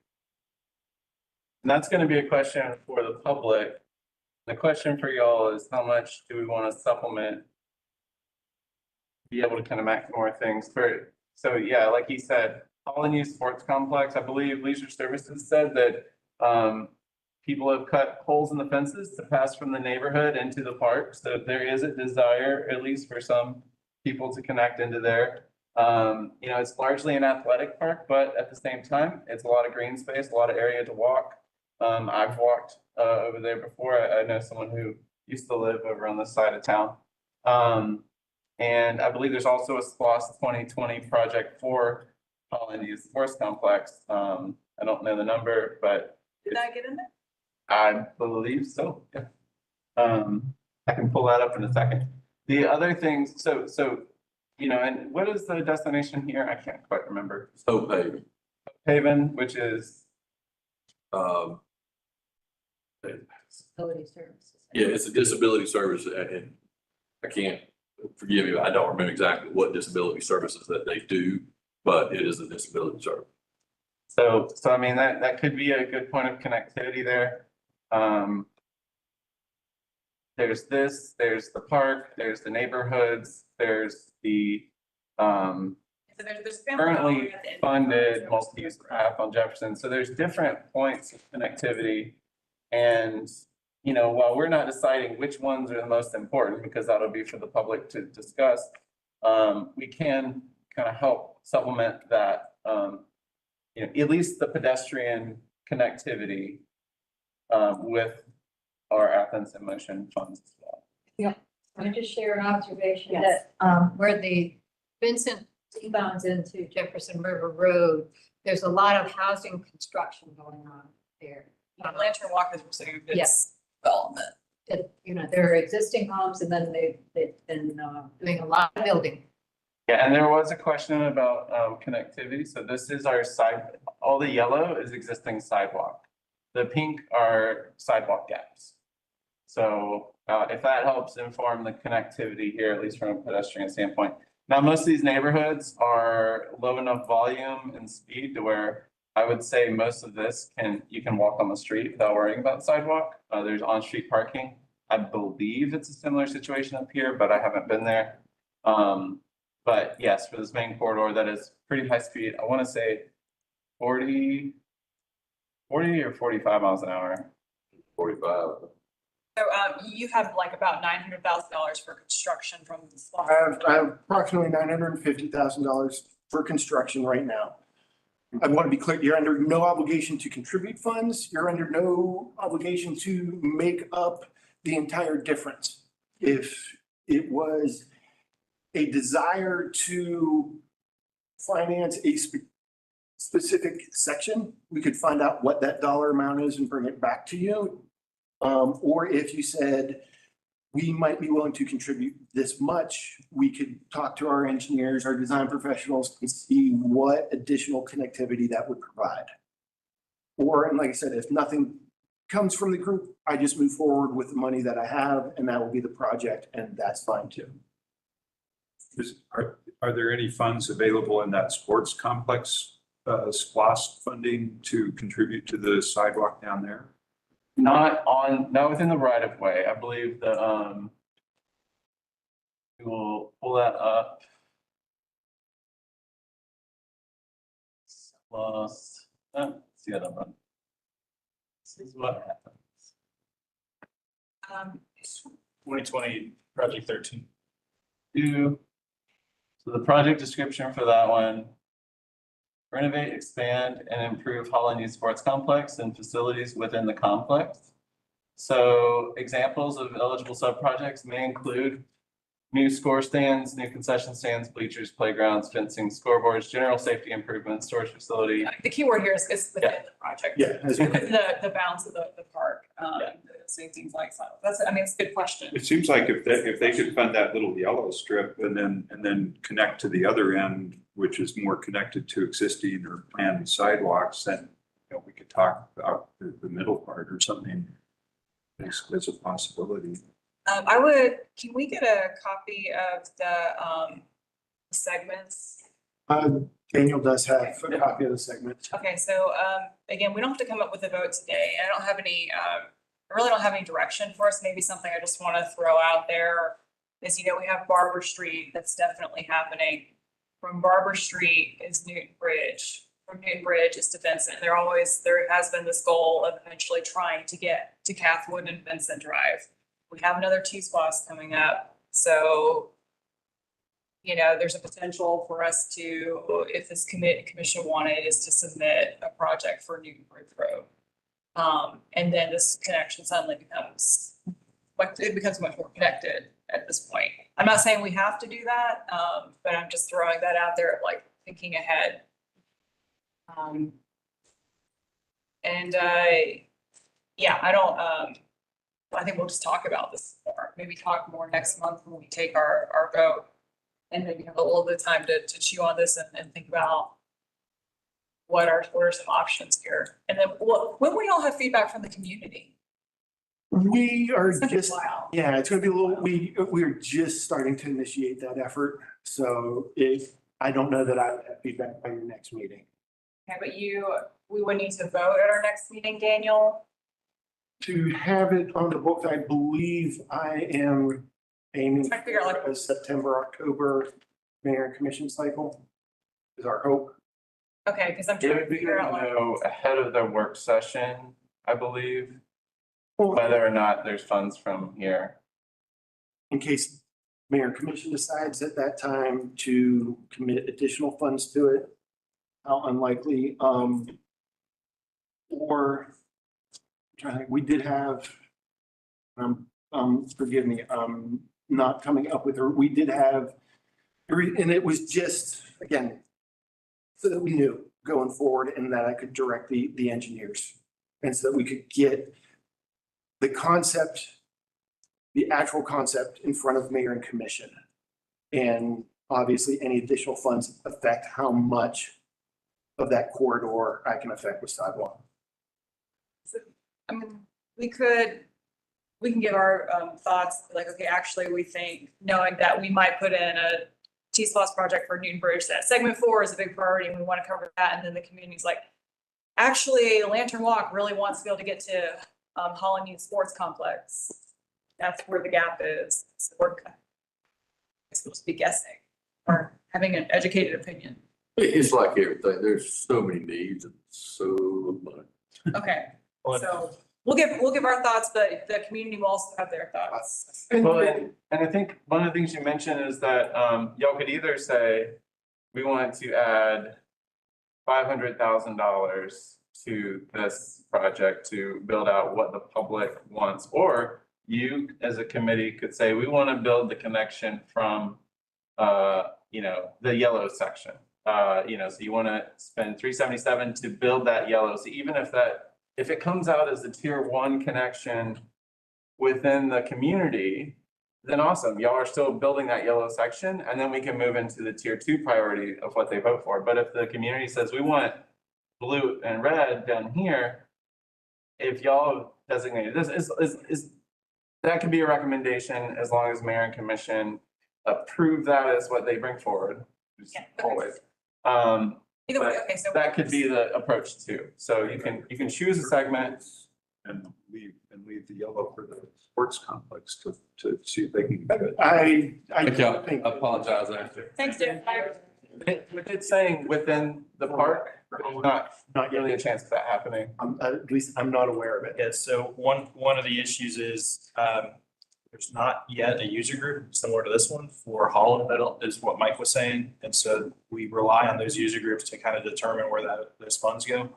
And that's going to be a question for the public. The question for y'all is, how much do we want to supplement? Be able to kind of make more things for, so yeah, like he said, Holland Youth Sports Complex, I believe Leisure Services said that people have cut holes in the fences to pass from the neighborhood into the park. So there is a desire, at least for some people, to connect into there. You know, it's largely an athletic park, but at the same time, it's a lot of green space, a lot of area to walk. I've walked over there before. I know someone who used to live over on this side of town. And I believe there's also a SPOS 2020 project for Holland Youth Sports Complex. I don't know the number, but Did I get in there? I believe so, yeah. I can pull that up in a second. The other things, so you know, and what is the destination here? I can't quite remember. So paving. Haven, which is, Um, Facility services. yeah, it's a disability service and I can't, forgive me, I don't remember exactly what disability services that they do, but it is a disability service. so I mean, that could be a good point of connectivity there. There's this, there's the park, there's the neighborhoods, there's the, So there's a family currently gallery at the end. funded multi-use path on Jefferson. So there's different points of connectivity. And, you know, while we're not deciding which ones are the most important, because that'll be for the public to discuss, we can kind of help supplement that, you know, at least the pedestrian connectivity with our Athens in Motion funds as well. Can I just share an observation Yes. that, where the Vincent T-bounds into Jefferson River Road, there's a lot of housing construction going on there. Lantern Walk is resumed Yes. its development. You know, there are existing homes and then they've been, doing a lot of building. Yeah, and there was a question about connectivity. So this is our side, all the yellow is existing sidewalk. The pink are sidewalk gaps. So if that helps inform the connectivity here, at least from a pedestrian standpoint. Now, most of these neighborhoods are low enough volume and speed to where I would say most of this you can walk on the street without worrying about the sidewalk. There's on-street parking. I believe it's a similar situation up here, but I haven't been there. But yes, for this main corridor, that is pretty high speed. I want to say 40 or 45 miles an hour. 45. So you have like about $900,000 for construction from the slide. I have approximately $950,000 for construction right now. I want to be clear, you're under no obligation to contribute funds. You're under no obligation to make up the entire difference. If it was a desire to finance a specific section, we could find out what that dollar amount is and bring it back to you. Or if you said, we might be willing to contribute this much, we could talk to our engineers, our design professionals, and see what additional connectivity that would provide. Or, and like I said, if nothing comes from the group, I just move forward with the money that I have, and that will be the project, and that's fine too. Are there any funds available in that sports complex, SPOS funding to contribute to the sidewalk down there? Not within the right of way. I believe that, we will pull that up. Lost, see that one. This is what happens. 2020, project 13. So the project description for that one. Renovate, expand, and improve Holland Youth Sports Complex and facilities within the complex. So examples of eligible sub-projects may include new score stands, new concession stands, bleachers, playgrounds, fencing, scoreboards, general safety improvements, storage facility. The key word here is within the project. Yeah. Within the bounds of the park. So things like that. I mean, it's a good question. It seems like if they could fund that little yellow strip and then connect to the other end, which is more connected to existing or planned sidewalks, then we could talk about the middle part or something. As a possibility. Can we get a copy of the segments? Daniel does have a copy of the segment. Okay, so again, we don't have to come up with a vote today. I really don't have any direction for us. Maybe something I just want to throw out there is, we have Barber Street that's definitely happening. From Barber Street is Newton Bridge. From Newton Bridge is to Vincent. There has been this goal of eventually trying to get to Cathwood and Vincent Drive. We have another T-SPOS coming up. So, there's a potential for us to, if this commission wanted, is to submit a project for Newton Bridge Road. And then this connection suddenly becomes much more connected at this point. I'm not saying we have to do that, but I'm just throwing that out there, like thinking ahead. I think we'll just talk about this more, maybe talk more next month when we take our vote and maybe have a little bit of time to chew on this and think about what are some options here. And then when we all have feedback from the community. We are It's gonna be a just, while. yeah, it's gonna be a little, we're just starting to initiate that effort. So I don't know that I would have feedback by your next meeting. Okay, but we would need to vote at our next meeting, Daniel. To have it on the books, I believe I am aiming Trying to figure out, like- for a September, October mayor and commission cycle is our hope. Okay, because I'm It trying to would be figure good out to like, know ahead of the work session, I believe, whether or not there's funds from here. In case mayor and commission decides at that time to commit additional funds to it, how unlikely, or I'm trying to think, we did have, forgive me, not coming up with, we did have, and it was just, again, so that we knew going forward and that I could direct the engineers. And so that we could get the concept, the actual concept in front of mayor and commission. And obviously, any additional funds affect how much of that corridor I can affect with sidewalk. I mean, we can give our thoughts, like, okay, actually, we think, knowing that we might put in a T-SPOS project for Newton Bridge, that segment 4 is a big priority and we want to cover that. And then the community's like, actually, Lantern Walk really wants to be able to get to Holland Youth Sports Complex. That's where the gap is. So we're supposed to be guessing or having an educated opinion. It's like everything. There's so many needs and so little money. Okay, Well, so we'll give our thoughts, but the community will also have their thoughts. Well, and I think one of the things you mentioned is that y'all could either say, we want to add $500,000 to this project to build out what the public wants, or you as a committee could say, we want to build the connection from the yellow section. So you want to spend 377 to build that yellow. So even if it comes out as a tier 1 connection within the community, then awesome. Y'all are still building that yellow section, and then we can move into the tier 2 priority of what they vote for. But if the community says we want blue and red down here, if y'all designated this is that could be a recommendation as long as mayor and commission approve that as what they bring forward. Yeah. Always. Either way, But okay, so. that could be the approach too. So you can choose a segment. And leave the yellow for the sports complex to see if they can get it. I I apologize after. Thanks, Jim. With it saying within the park, there's not Not yet. really a chance of that happening. At least I'm not aware of it. Yeah, so one of the issues is there's not yet a user group similar to this one for Holland, that is what Mike was saying. And so we rely on those user groups to kind of determine where those funds go.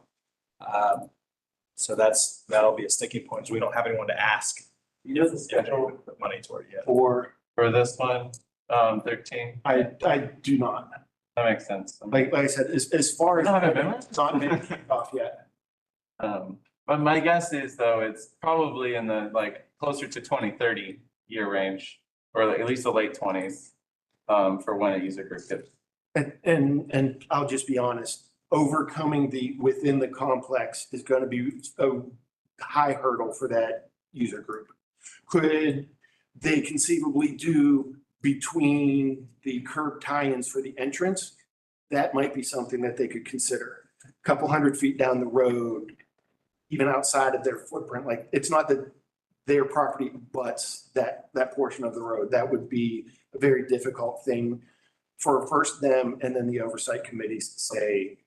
So that'll be a sticking point. So we don't have anyone to ask. You know the if they schedule would put money toward it yet. Or for this one, 13, I do not. that makes sense. Like I said, as far as. I don't have it memorized. It's not been kicked off yet. But my guess is though, it's probably in the closer to 20-30 year range, or at least the late 20s, for when a user group gets. And I'll just be honest, overcoming within the complex is going to be a high hurdle for that user group. Could they conceivably do between the curb tie-ins for the entrance? That might be something that they could consider. A couple 100 feet down the road, even outside of their footprint, like it's not that their property butts that portion of the road. That would be a very difficult thing for first them and then the oversight committees to say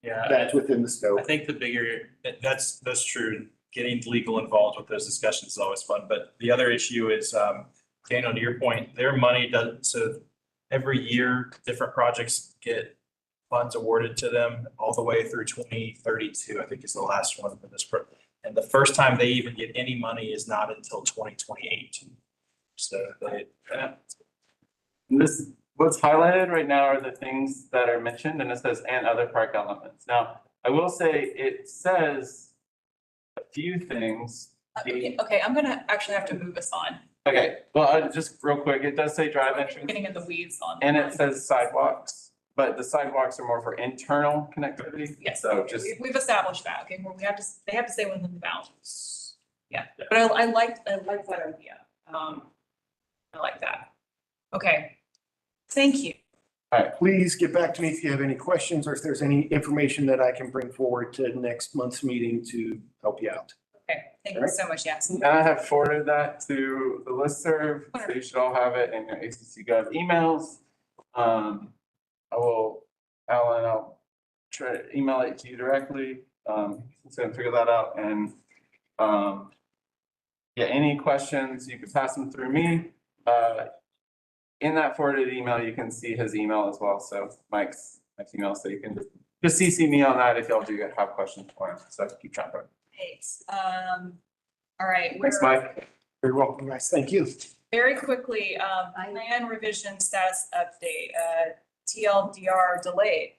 Yeah, that's within the scope. I think the bigger, that's true. Getting legal involved with those discussions is always fun. But the other issue is, Daniel, to your point, their money so every year, different projects get funds awarded to them all the way through 2032, I think is the last one for this. And the first time they even get any money is not until 2028. So What's highlighted right now are the things that are mentioned, and it says and other park elements. Now, I will say it says a few things. Okay, I'm gonna actually have to move us on. Okay, well, just real quick, it does say drive entrance Getting in the weeds on. and it says sidewalks, but the sidewalks are more for internal connectivity. Yes, So just, we've established that, okay, where they have to stay within the boundaries. Yeah, but I like that idea. I like that. Okay, thank you. Please get back to me if you have any questions or if there's any information that I can bring forward to next month's meeting to help you out. Okay, thank you so much, yes. and I have forwarded that to the listserv, so you should all have it in your ACC Gov emails. I will, Alan, I'll try to email it to you directly, so figure that out and, yeah, any questions, you can pass them through me. In that forwarded email, you can see his email as well, so Mike's email, so you can just CC me on that if y'all do have questions for him, so keep track of it. Thanks. All right. Thanks, we're- Mike. Very welcome, guys. Thank you. Very quickly, plan revision status update, TLDR delayed.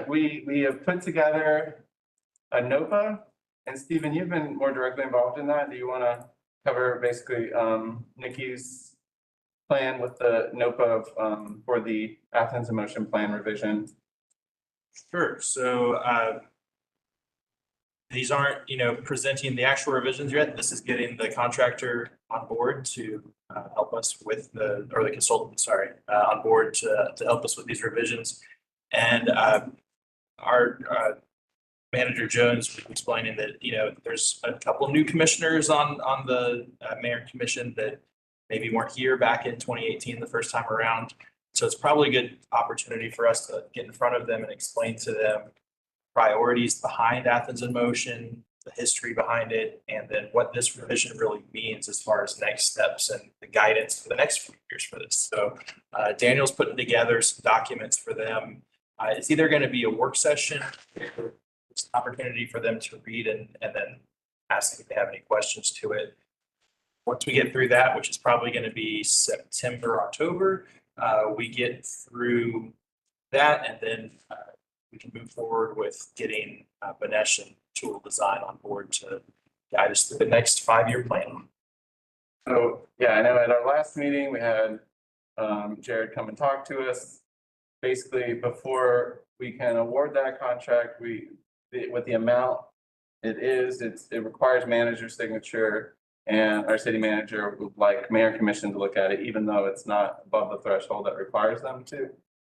We have put together a NOPA, and Stephen, you've been more directly involved in that. Do you want to cover basically, Nikki's plan with the NOPA of, for the Athens in Motion plan revision? Sure. So these aren't, presenting the actual revisions yet. This is getting the contractor on board to help us with the consultant, sorry, on board to help us with these revisions. And our Manager Jones was explaining that, there's a couple new commissioners on the mayor commission that maybe weren't here back in 2018, the first time around. So it's probably a good opportunity for us to get in front of them and explain to them priorities behind Athens in Motion, the history behind it, and then what this revision really means as far as next steps and the guidance for the next few years for this. So Daniel's putting together some documents for them. It's either going to be a work session, it's an opportunity for them to read and then ask if they have any questions to it. Once we get through that, which is probably going to be September, October, we get through that and then we can move forward with getting Banesh and Tool Design on board to guide us through the next 5-year plan. So, yeah, I know at our last meeting, we had Jared come and talk to us. Basically, before we can award that contract, with the amount it requires manager signature, and our city manager would like mayor and commission to look at it, even though it's not above the threshold that requires them to.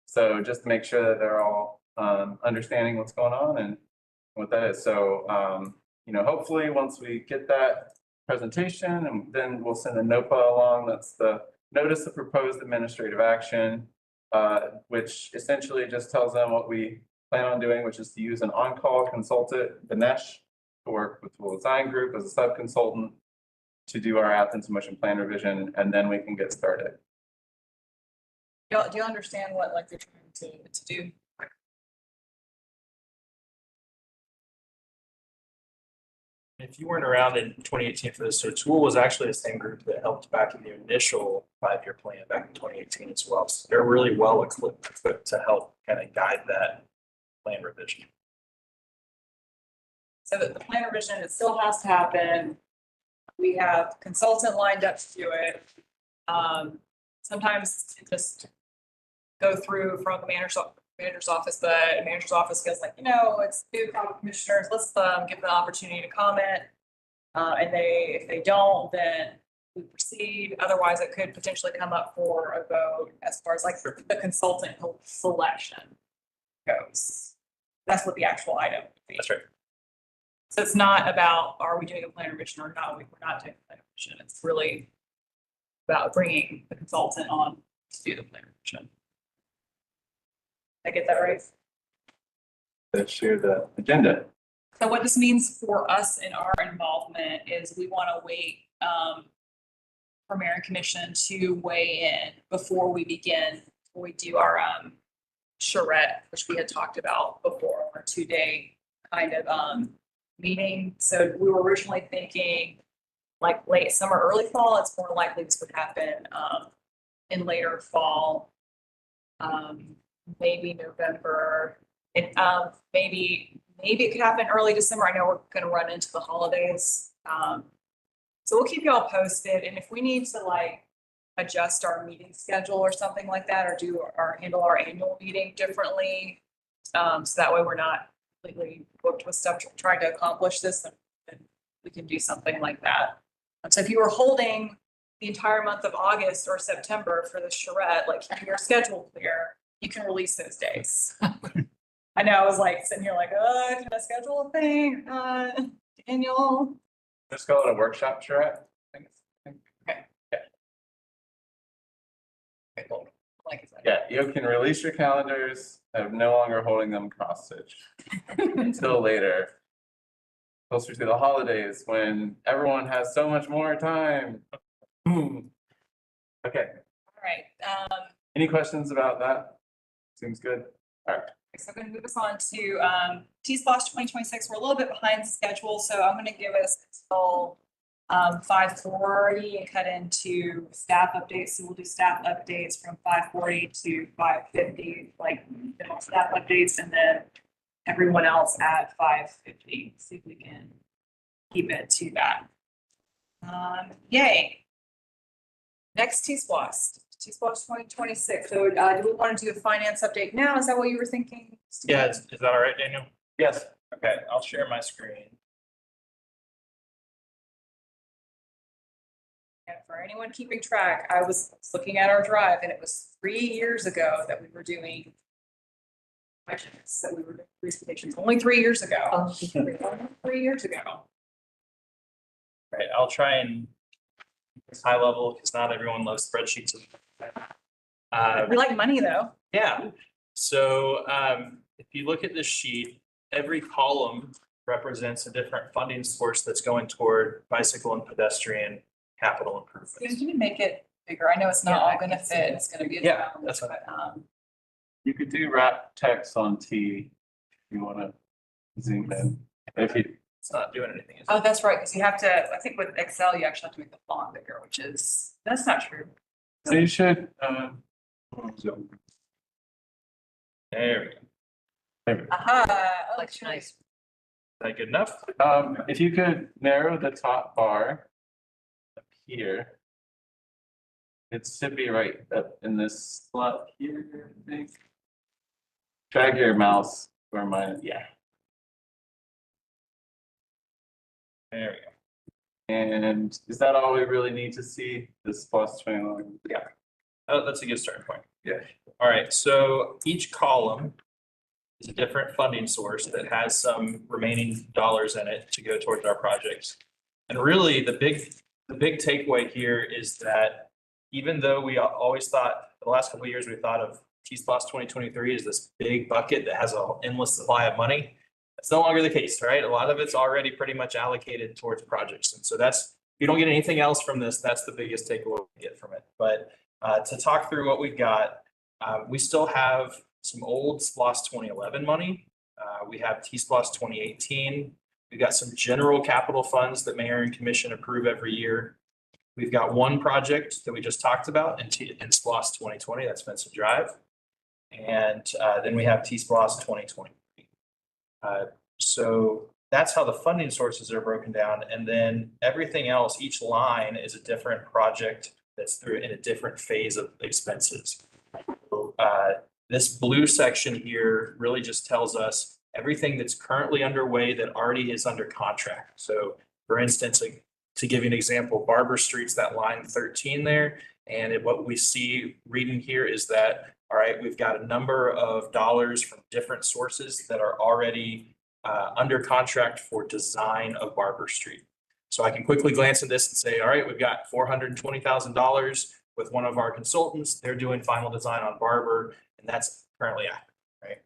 So just to make sure that they're all understanding what's going on and what that is. So, hopefully, once we get that presentation, and then we'll send a NOPA along. That's the notice of proposed administrative action, which essentially just tells them what we plan on doing, which is to use an on-call consultant, Banesh, to work with the design group as a sub-consultant to do our Athens in Motion plan revision, and then we can get started. Do you understand what they're trying to do? If you weren't around in 2018 for this, so Tool was actually the same group that helped back in the initial 5-year plan back in 2018 as well. So they're really well equipped to help kind of guide that plan revision. So that the plan revision, it still has to happen. We have consultant lined up to do it. Sometimes it just go through from the manager's office, but the manager's office goes it's new commissioners, let's give them the opportunity to comment. And if they don't, then we proceed. Otherwise, it could potentially come up for a vote as far as the consultant selection goes. That's what the actual item would be. That's right. So it's not about, are we doing a plan revision or not? We're not doing a plan revision. It's really about bringing the consultant on to do the plan revision. Did I get that right? Let's share the agenda. So what this means for us in our involvement is we want to wait for mayor and commission to weigh in before we do our charrette, which we had talked about before, our 2-day kind of meeting. So we were originally thinking late summer, early fall. It's more likely this would happen in later fall, maybe November. Maybe it could happen early December. I know we're going to run into the holidays. So we'll keep y'all posted, and if we need to like adjust our meeting schedule or something like that, or handle our annual meeting differently. So that way we're not completely booked with stuff trying to accomplish this, and we can do something like that. So if you were holding the entire month of August or September for the charrette, like keeping your schedule clear, you can release those days. I know, I was like sitting here like, can I schedule a thing? Daniel. Just call it a workshop charrette. Like, Yeah, you can release your calendars of no longer holding them hostage until later. Closer to the holidays when everyone has so much more time. Okay, all right, any questions about that? Seems good. All right. so I'm gonna move us on to T-Splosh 2026. We're a little bit behind schedule, so I'm gonna give us until 5:40 and cut into staff updates. So we'll do staff updates from 5:40 to 5:50, like general staff updates, and then everyone else at 5:50. See if we can keep it to that. Yay. Next T-Splosh 2026. So do we want to do a finance update now? Is that what you were thinking? Yeah, is that all right, Daniel? Yes. Okay, I'll share my screen. And for anyone keeping track, I was looking at our drive and it was 3 years ago that we were doing questions, that we were doing presentations, only 3 years ago. 3 years ago. Right, I'll try and it's high level because not everyone loves spreadsheets. We like money though. Yeah, so if you look at this sheet, every column represents a different funding source that's going toward bicycle and pedestrian capital improvements. Can you make it bigger? I know it's not all gonna fit. It's gonna be a Yeah, challenge, that's fine. but You could do wrap text on T if you wanna zoom in. If you, It's not doing anything. is it? oh, that's right, because you have to, I think with Excel, you actually have to make the font bigger, which is, that's not true. so you should, There we go. Is Aha. Looks nice. that good enough? if you could narrow the top bar up here. It should be right up in this slot here, I think. Drag your mouse where mine, yeah. There we go. And is that all we really need to see? This plus 21? Yeah. Oh, that's a good starting point. Yeah. All right, so each column is a different funding source that has some remaining dollars in it to go towards our projects. And really, the big takeaway here is that even though we always thought, the last couple of years, we thought of T-Splosh 2023 as this big bucket that has an endless supply of money. That's no longer the case, right? A lot of it's already pretty much allocated towards projects. And so that's, if you don't get anything else from this, that's the biggest takeaway we get from it. But to talk through what we've got, we still have some old Splosh 2011 money. We have T-Splosh 2018. We've got some general capital funds that mayor and commission approve every year. We've got one project that we just talked about in Splosh 2020, that's Vincent Drive. And then we have T-Splosh 2023. So that's how the funding sources are broken down. And then everything else, each line is a different project that's through in a different phase of expenses. So, this blue section here really just tells us everything that's currently underway that already is under contract. So for instance, to give you an example, Barber Street's that line 13 there. And what we see reading here is that, all right, we've got a number of dollars from different sources that are already under contract for design of Barber Street. So I can quickly glance at this and say, all right, we've got $420,000 with one of our consultants. They're doing final design on Barber, and that's currently active, right?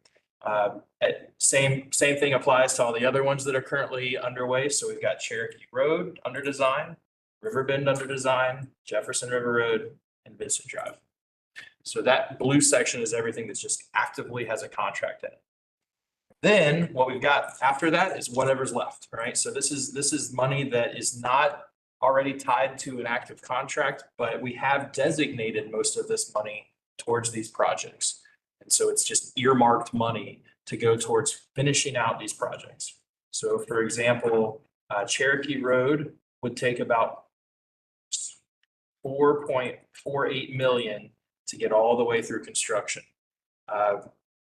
Same thing applies to all the other ones that are currently underway. So we've got Cherokee Road under design, Riverbend under design, Jefferson River Road, and Vincent Drive. So that blue section is everything that's just actively has a contract in it. Then what we've got after that is whatever's left, right? So this is money that is not already tied to an active contract, but we have designated most of this money towards these projects. And so it's just earmarked money to go towards finishing out these projects. So for example, Cherokee Road would take about 4.48 million to get all the way through construction.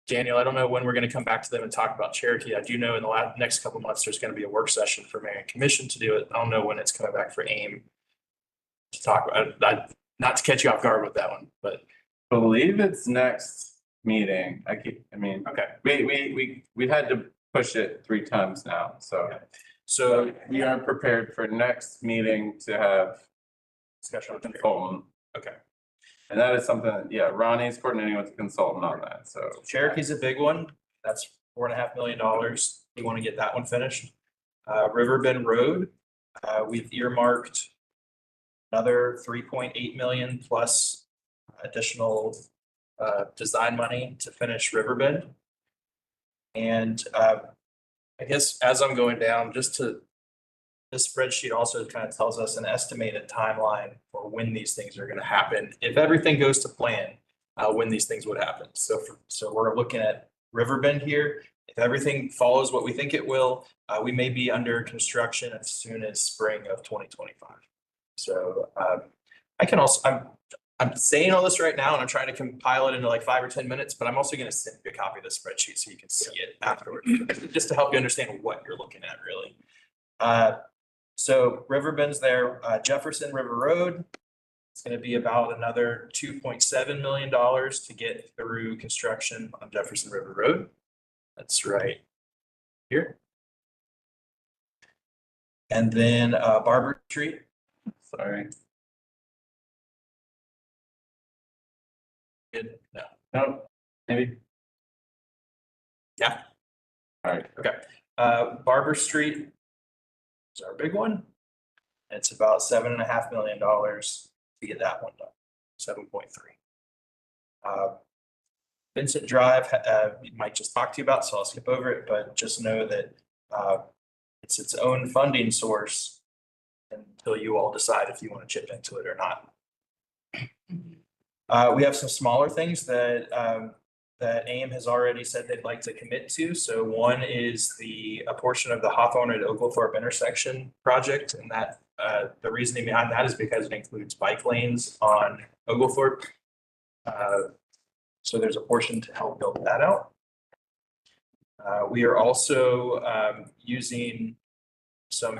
Daniel, I don't know when we're going to come back to them and talk about Cherokee. I do know in the next couple of months, there's going to be a work session for mayor and commission to do it. I don't know when it's coming back for AIM to talk about. Not to catch you off guard with that one, but Believe it's next meeting. okay. We've had to push it 3 times now, so. So We are prepared for next meeting to have discussion a on consultant. Okay. And that is something that, yeah, Ronnie's coordinating with the consultant on that, so. Cherokee's a big one. That's $4.5 million. We want to get that one finished. Riverbend Road, we've earmarked another 3.8 million plus additional design money to finish Riverbend. And I guess as I'm going down, this spreadsheet also kind of tells us an estimated timeline for when these things are going to happen. If everything goes to plan, when these things would happen. So we're looking at Riverbend here. If everything follows what we think it will, we may be under construction as soon as spring of 2025. So I can also, I'm saying all this right now and I'm trying to compile it into like 5 or 10 minutes, but I'm also going to send you a copy of the spreadsheet so you can see it afterward, just to help you understand what you're looking at really. So Riverbend's there, Jefferson River Road. It's going to be about another $2.7 million to get through construction on Jefferson River Road. That's right here. And then Barber Street. Sorry. Good. No. No, maybe. Yeah. All right. Okay. Barber Street is our big one. It's about $7.5 million to get that one done. 7.3. Vincent Drive, Mike just talked to you about, so I'll skip over it, but just know that it's its own funding source until you all decide if you want to chip into it or not. We have some smaller things that AIM has already said they'd like to commit to. So one is a portion of the Hawthorne and Oglethorpe intersection project, and that the reasoning behind that is because it includes bike lanes on Oglethorpe. So there's a portion to help build that out. We are also using some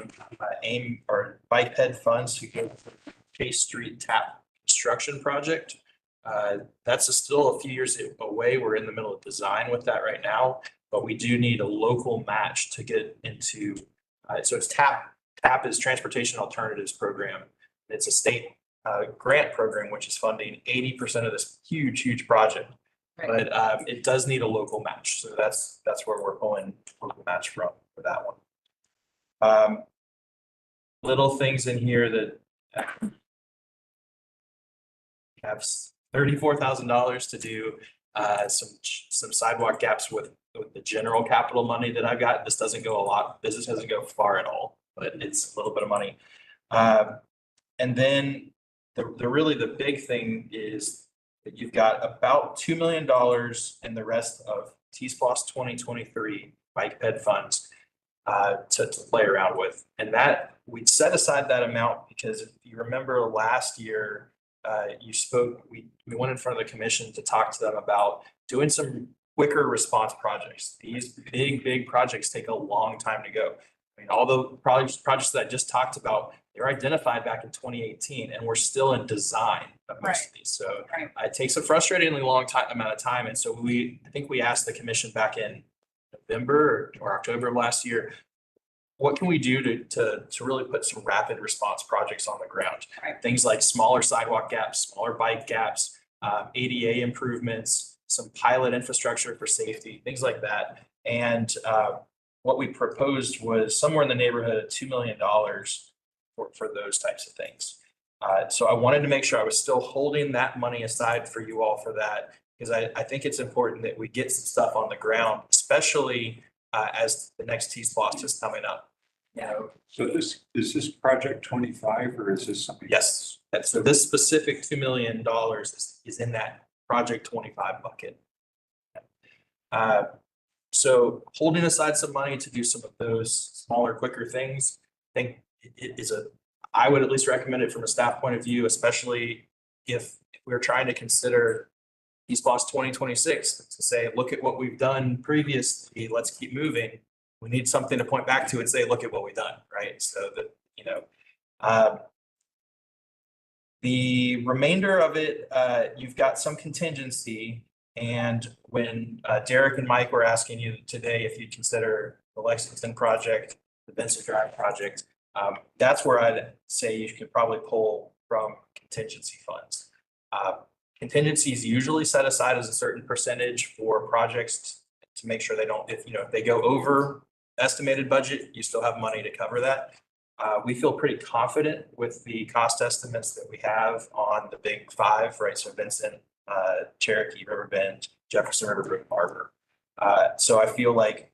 AIM or bike ped funds to go for Chase Street Tap construction project. That's still a few years away. We're in the middle of design with that right now, but we do need a local match to get into. So it's TAP. TAP is Transportation Alternatives Program. It's a state grant program, which is funding 80% of this huge project. Right. But it does need a local match. So that's where we're pulling local match from for that one. Little things in here that have $34,000 to do some sidewalk gaps with the general capital money that I've got. This doesn't go a lot. This doesn't go far at all, but it's a little bit of money. And then the big thing is that you've got about $2 million in the rest of T-SPLOST 2023 bike ped funds to play around with. And that we'd set aside that amount because if you remember last year, we went in front of the commission to talk to them about doing some quicker response projects. These big projects take a long time to go. I mean, all the projects that I just talked about, they were identified back in 2018 and we're still in design of most of these. So it takes a frustratingly long amount of time. And so I think we asked the commission back in November or October of last year, what can we do to really put some rapid response projects on the ground? Things like smaller sidewalk gaps, smaller bike gaps, ADA improvements, some pilot infrastructure for safety, things like that. And what we proposed was somewhere in the neighborhood of $2 million for those types of things. So I wanted to make sure I was still holding that money aside for you all for that, because I think it's important that we get some stuff on the ground, especially as the next T-SPLOST is coming up. So is this project 25 or is this something? Yes. So this specific $2 million is in that project 25 bucket. So holding aside some money to do some of those smaller, quicker things, I think it is I would at least recommend it from a staff point of view, especially if we're trying to consider East Loss 2026 to say, look at what we've done previously, let's keep moving. We need something to point back to and say, look at what we've done, right? So that, the remainder of it, you've got some contingency. And when Derek and Mike were asking you today if you'd consider the Lexington project, the Benson Drive project, that's where I'd say you could probably pull from contingency funds. Contingency is usually set aside as a certain percentage for projects to make sure they don't, if they go over estimated budget, you still have money to cover that. We feel pretty confident with the cost estimates that we have on the big five, right? So Vincent, Cherokee, Riverbend, Jefferson, Riverbrook, Arbor. So I feel like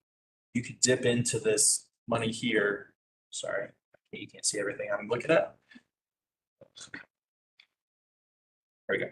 you could dip into this money here. Sorry, you can't see everything I'm looking at. There we go.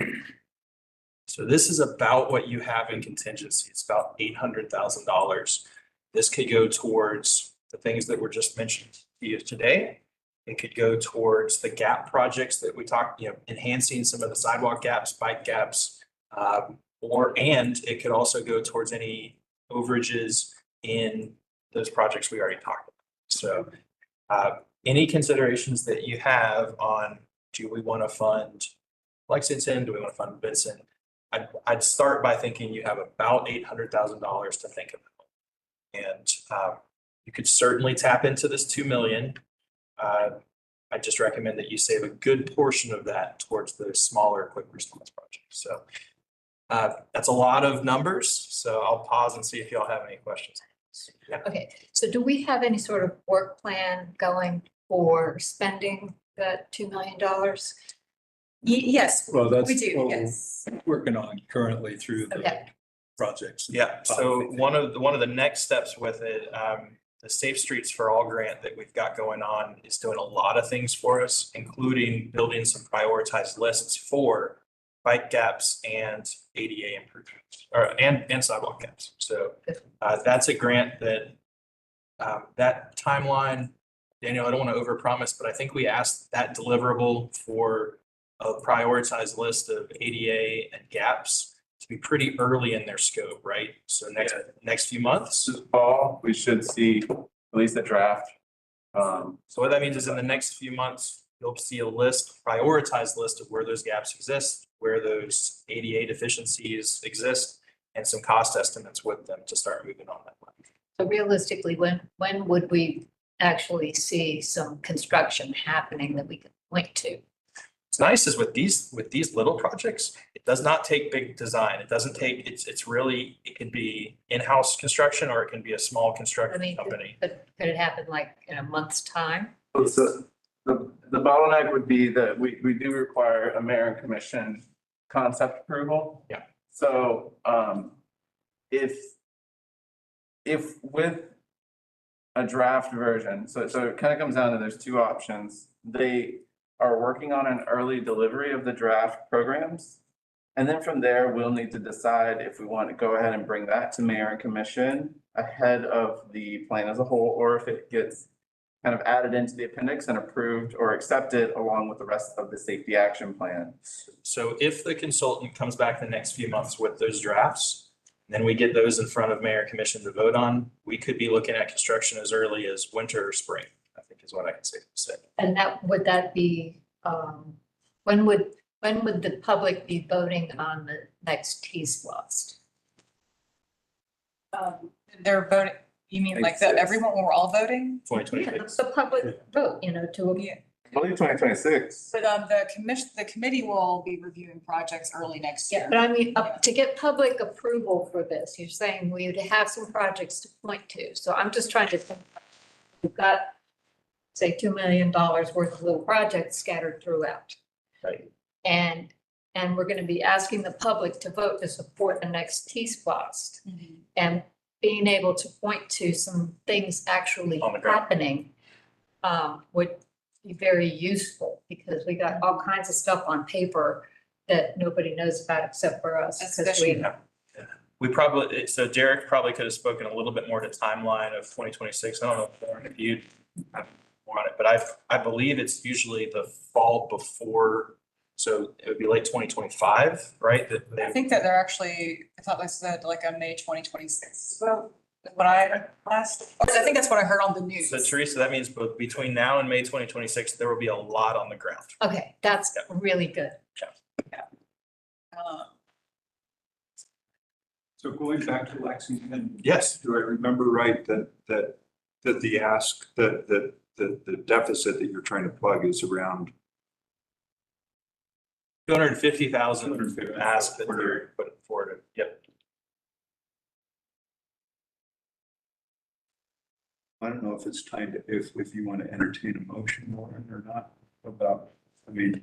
So this is about what you have in contingency. It's about $800,000. This could go towards the things that were just mentioned to you today. It could go towards the gap projects that we talked, enhancing some of the sidewalk gaps, bike gaps, and it could also go towards any overages in those projects we already talked about. So any considerations that you have on, do we want to fund Lexington? Do we want to fund Benson? I'd start by thinking you have about $800,000 to think about. And you could certainly tap into this 2 million. I just recommend that you save a good portion of that towards the smaller quick response projects. So that's a lot of numbers. So I'll pause and see if y'all have any questions. Yeah. Okay, so do we have any sort of work plan going for spending that $2 million? Yes, Well, that's we do, what we're yes. working on currently through the Okay, projects. Yeah, so one of the next steps with it, the Safe Streets for All grant that we've got going on is doing a lot of things for us, including building some prioritized lists for bike gaps and ADA improvements, and sidewalk gaps. So that's a grant that that timeline, Daniel, I don't want to overpromise, but I think we asked that deliverable for a prioritized list of ADA and gaps to be pretty early in their scope, right? So next few months. This fall, we should see at least a draft. So what that means is in the next few months, you'll see a prioritized list of where those gaps exist, where those ADA deficiencies exist, and some cost estimates with them to start moving on that one. so realistically, when would we actually see some construction happening that we can point to? What's nice is with these little projects, it does not take big design. It doesn't take, it's really, it can be in-house construction or it can be a small I construction mean, company. could it happen like in a month's time? So the bottleneck would be that we do require a mayor and commission concept approval. Yeah. So if with a draft version, so it kind of comes down to there's two options. They are working on an early delivery of the draft programs. And then from there, we'll need to decide if we want to go ahead and bring that to mayor and commission ahead of the plan as a whole, or if it gets kind of added into the appendix and approved or accepted along with the rest of the safety action plan. So if the consultant comes back the next few months with those drafts, then we get those in front of mayor and commission to vote on, we could be looking at construction as early as winter or spring, I think is what I can safely say. And would that be, when would the public be voting on the next T-SPLOST? They're voting, you mean like that everyone, when we're all voting? 2026. The public vote, to, Yeah. I believe 2026. But the committee will be reviewing projects early next yeah, year. but I mean, to get public approval for this, you're saying we would have some projects to point to. So I'm just trying to think, we've got, say, $2 million worth of little projects scattered throughout. Right. And we're going to be asking the public to vote to support the next T-SPLOST. Mhm. And being able to point to some things actually On the ground. happening would be very useful, because we got all kinds of stuff on paper that nobody knows about except for us. 'cause Especially- we- Yeah. We probably, so Derek probably could have spoken a little bit more to timeline of 2026. I don't know if you have more more on it, but I believe it's usually the fall before, so it would be late 2025, right? That I they, think that they're actually, I thought they said like a May 2026. Well, what I I think that's what I heard on the news. so Teresa, that means both between now and May 2026, there will be a lot on the ground. Okay, that's really good. Um, So going back to Lexington. Yes. Do I remember right that the ask, that the deficit that you're trying to plug is around 250,000 250,000 ask that we're putting forward. Yep. I don't know if it's time to, if you want to entertain a motion or not about, I mean,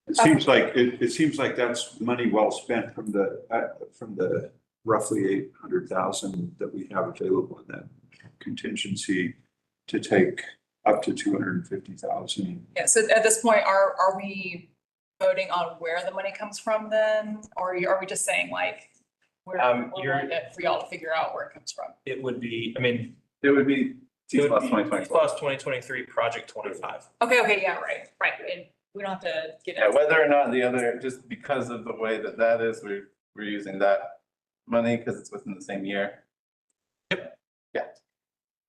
it seems like, it seems like that's money well spent from the roughly 800,000 that we have available in that contingency to take up to 250,000. Yeah, so at this point, are we voting on where the money comes from then? Or are we just saying like, we're You're- willing it for y'all to figure out where it comes from? It would be, I mean, It would be T it would plus be 2024. plus 2023, project 25. Okay, yeah, right. And we don't have to get Yeah, into whether or not the other, just because of the way that is, we're using that money because it's within the same year.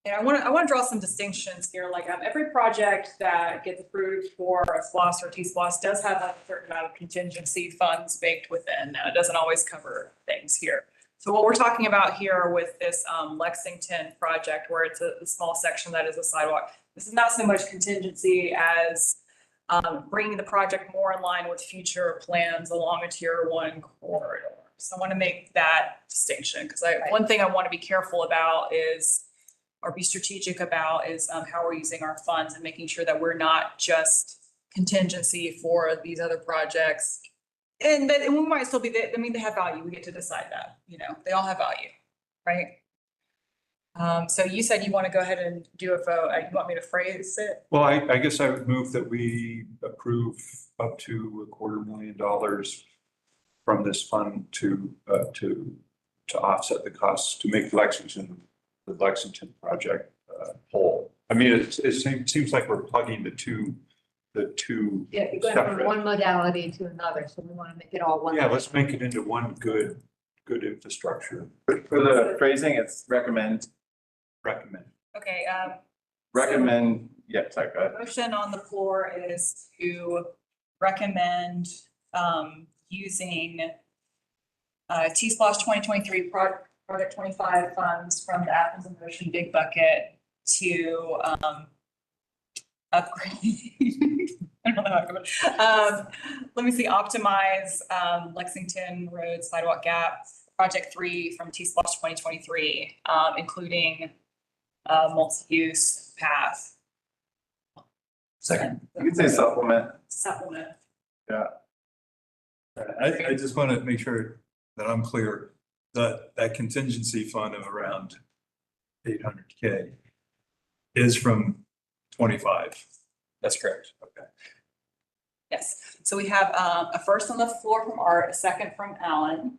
And I want to draw some distinctions here, like every project that gets approved for a SPOS or T-SPOS does have like a certain amount of contingency funds baked within. Now, it doesn't always cover things here. So what we're talking about here with this Lexington project, where it's a small section that is a sidewalk, this is not so much contingency as bringing the project more in line with future plans along a tier 1 corridor. So I want to make that distinction because one thing I want to be careful about is, or be strategic about, is how we're using our funds and making sure that we're not just contingency for these other projects. And we might still be, they have value. We get to decide that, they all have value, right? So you said you want to go ahead and do a vote. You want me to phrase it? Well, I guess I would move that we approve up to $250,000 from this fund to offset the costs to make the Lexington project whole. I mean, it seems like we're plugging the two Yeah, you're going from separate. one modality to another, so we want to make it all one. Yeah, let's make it into one good infrastructure. For the phrasing, it's recommend, Okay, yeah, sorry, go ahead. motion on the floor is to recommend using T-SPOS 2023 Project 25 funds from the Athens and Motion Big Bucket to upgrade. I don't know how to go. Let me see, optimize Lexington Road Sidewalk Gap, Project 3 from T-SPOS 2023, including multi-use path. Second. You could say supplement. Supplement. I just want to make sure that I'm clear that that contingency fund of around 800K is from 25. That's correct. Okay. Yes, so we have a first on the floor from Art, a second from Alan.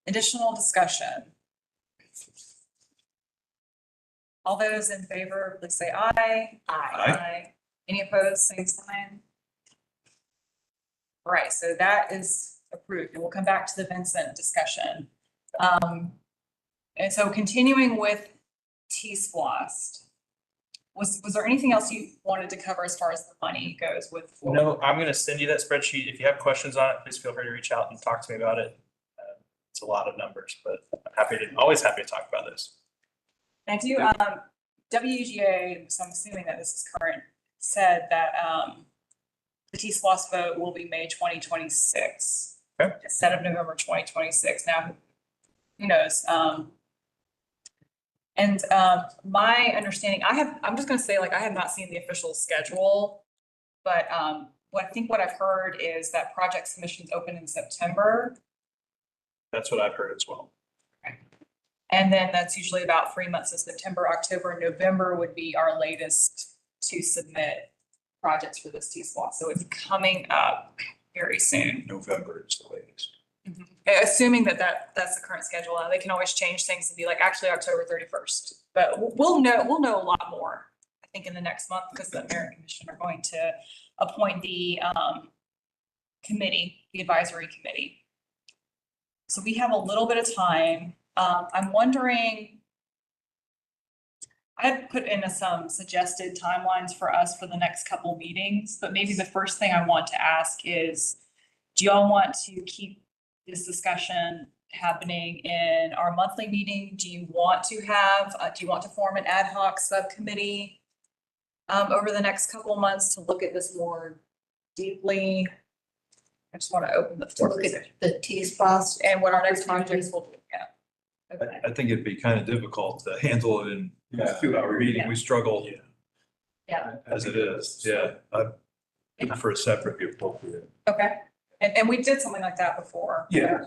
Additional discussion. All those in favor, please say aye. Aye. Any opposed, same sign. All right, so that is approved, and we'll come back to the Vincent discussion. And so continuing with T-SPOS, was there anything else you wanted to cover as far as the money goes with? No, I'm going to send you that spreadsheet. If you have questions on it, please feel free to reach out and talk to me about it. It's a lot of numbers, but I'm always happy to talk about this. I do, WGA, so I'm assuming that this is current, said that the T-SPOS vote will be May 2026. Okay. Instead of November 2026. Now, who knows? And my understanding, I'm just gonna say, like, I have not seen the official schedule, but what I've heard is that project submissions open in September. That's what I've heard as well. And then that's usually about 3 months of September, October, November would be our latest to submit projects for this T-SPOS. So it's coming up very soon. November is the latest. Assuming that's the current schedule. They can always change things and be like, actually October 31st. But we'll know a lot more, I think in the next month, because the mayor and commission are going to appoint the committee, the advisory committee. So we have a little bit of time. I'm wondering, I had put in some suggested timelines for us for the next couple meetings, but maybe the first thing I want to ask is, do y'all want to keep this discussion happening in our monthly meeting? Do you want to form an ad hoc subcommittee over the next couple months to look at this more deeply? I just want to open the floor. Look at the T-spots. And what our next projects will be, yeah. Okay. I think it'd be kind of difficult to handle it in a 2-hour meeting. We struggle Yeah. as it is. Yeah. I for a separate be appropriate. Okay, and we did something like that before. Yeah.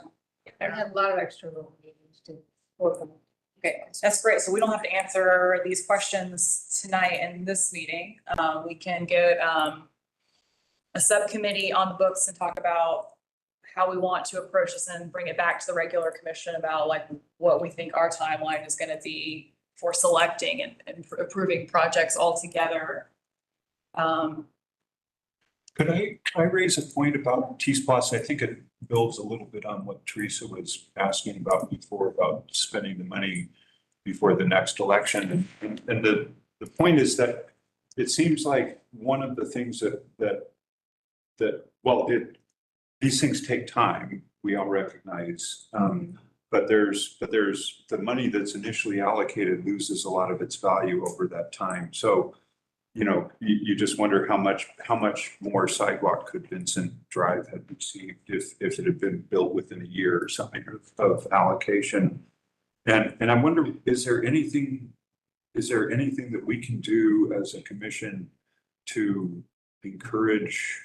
I have a lot of extra little meetings to work on. Okay, that's great. So we don't have to answer these questions tonight in this meeting. We can get a subcommittee on the books and talk about how we want to approach this and bring it back to the regular commission about like what we think our timeline is gonna be for selecting and approving projects altogether. Could I raise a point about T-Spots? I think it builds a little bit on what Teresa was asking about before, about spending the money before the next election. And the point is that it seems like one of the things these things take time, we all recognize. But there's the money that's initially allocated loses a lot of its value over that time. So, you know, you just wonder how much more sidewalk could Vincent Drive have received if it had been built within a year or something of allocation. And I wonder, is there anything that we can do as a commission to encourage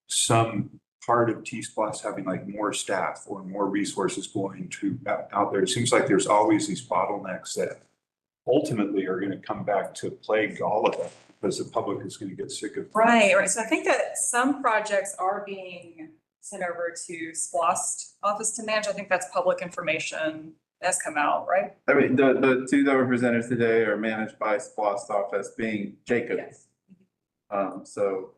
some part of T-Splats having like more staff or more resources going to out there? It seems like there's always these bottlenecks that ultimately are going to come back to plague all of it because the public is going to get sick of. Right. So I think that some projects are being sent over to SPLOST office to manage. I think that's public information that's come out, right? I mean, the two that were presented today are managed by SPLOST office, being Jacobs. So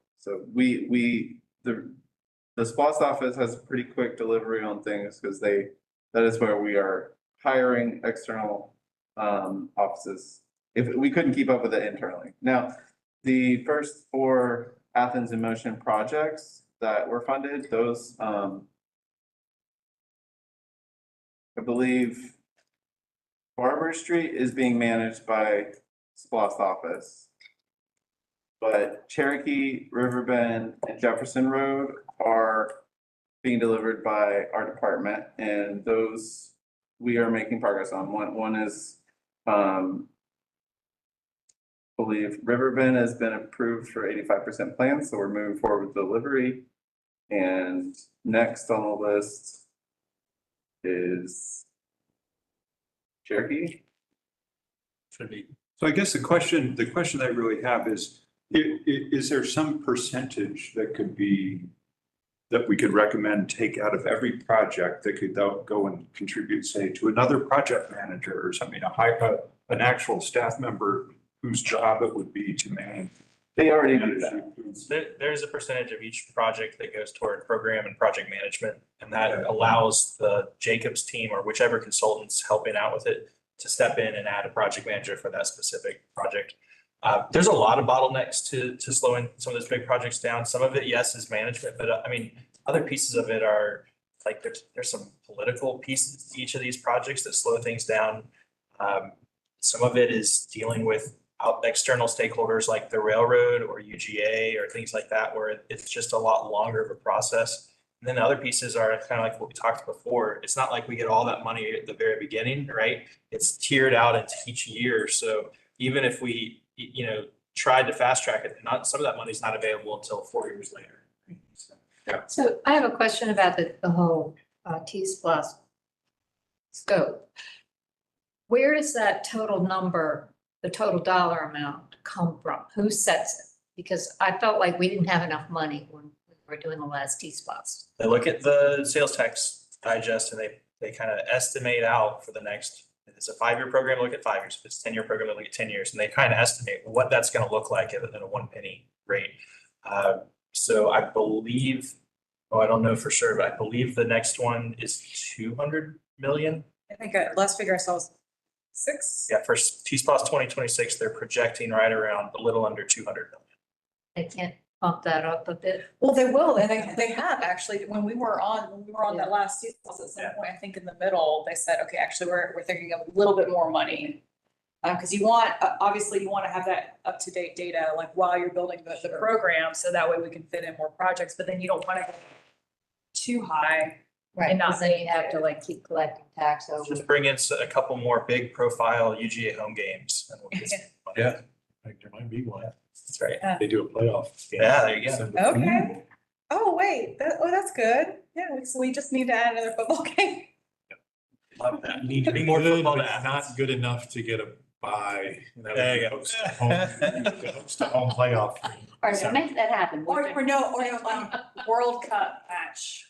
the SPLOST office has a pretty quick delivery on things because that is where we are hiring external offices. If we couldn't keep up with it internally. Now, the first 4 Athens in Motion projects that were funded, those I believe Barber Street is being managed by SPLOST office. But Cherokee, Riverbend, and Jefferson Road are being delivered by our department, and those we are making progress on. One is, believe Riverbend has been approved for 85% plans, so we're moving forward with delivery. And next on the list is Cherokee. Should be. So I guess the question I really have is there some percentage that we could recommend take out of every project that could go and contribute, say, to another project manager or something, an actual staff member whose job it would be to manage? They already do that. There's a percentage of each project that goes toward program and project management, and that allows the Jacobs team or whichever consultant's helping out with it to step in and add a project manager for that specific project. There's a lot of bottlenecks to slowing some of those big projects down. Some of it, yes, is management, but I mean, other pieces of it are like there's some political pieces to each of these projects that slow things down. Some of it is dealing with external stakeholders like the railroad or UGA or things like that, where it's just a lot longer of a process. And then the other pieces are kind of like what we talked before. It's not like we get all that money at the very beginning, right? It's tiered out into each year. So even if we, tried to fast track it, some of that money is not available until 4 years later. So I have a question about the whole T-Splus scope. Where does that total number, the total dollar amount come from? Who sets it? Because I felt like we didn't have enough money when we were doing the last T-Splus. They look at the sales tax digest and they kind of estimate out for the next If it's a 5-year program, look at 5 years. If it's a 10-year program, look at 10 years. And they kind of estimate what that's going to look like at a 1 penny rate. So I believe, oh, I don't know for sure, but I believe the next one is 200 million. I think last figure I saw was 6. Yeah, for T-SPOS 2026, they're projecting right around a little under 200 million. They can't bump that up a bit. Well, they will, and they have actually, when we were on that last season, at some Yeah. point, I think in the middle, they said, okay, actually, we're thinking of a little bit more money. Because you want, obviously, you want to have that up-to-date data, like while you're building the program, so that way we can fit in more projects, but then you don't want to go too high. Right, And not because then you have to like keep collecting tax over. Just bring in a couple more big profile UGA home games. And we'll get some money. Yeah. Like there might be one. That's right. They do a playoff. Yeah, there you go. Okay. Oh, wait, that's good. Yeah, so we just need to add another football game. Love that. You need to Be more good, football but to Athens. not good enough to get a bye. There you go. Host a home playoff. All right, so make that happen. Or no, World Cup match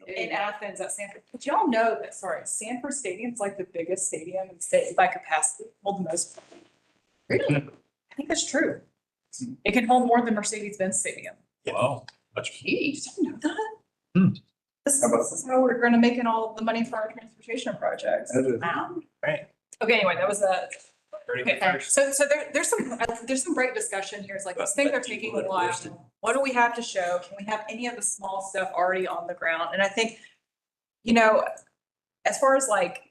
in Athens at Sanford. Did y'all know that, Sanford Stadium's like the biggest stadium in the state by capacity, hold the most. Really? I think that's true. It can hold more than Mercedes-Benz Stadium. Wow. Jeez, didn't know that. Hmm. This is how we're gonna make all the money for our transportation projects. That is- Wow. Right. Okay, anyway, that was a, okay, 31st. so there's some great discussion here. It's like, these things are taking a while. What do we have to show? Can we have any of the small stuff already on the ground? And I think, as far as like,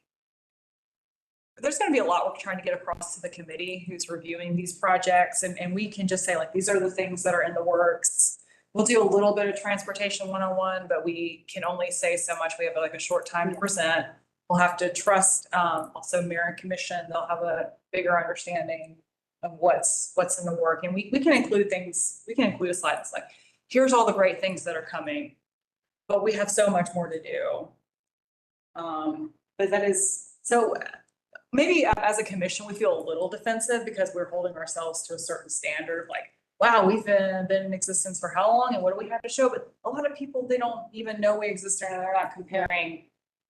there's gonna be a lot we're trying to get across to the committee who's reviewing these projects, and we can just say like, these are the things that are in the works. We'll do a little bit of transportation 101, but we can only say so much. We have like a short time to present. We'll have to trust, also mayor and commission. They'll have a bigger understanding of what's in the work. And we can include things, we can include a slide that's like, here's all the great things that are coming, but we have so much more to do. But that is, so maybe as a commission, we feel a little defensive because we're holding ourselves to a certain standard, like, wow, we've been in existence for how long and what do we have to show? But a lot of people, they don't even know we exist and they're not comparing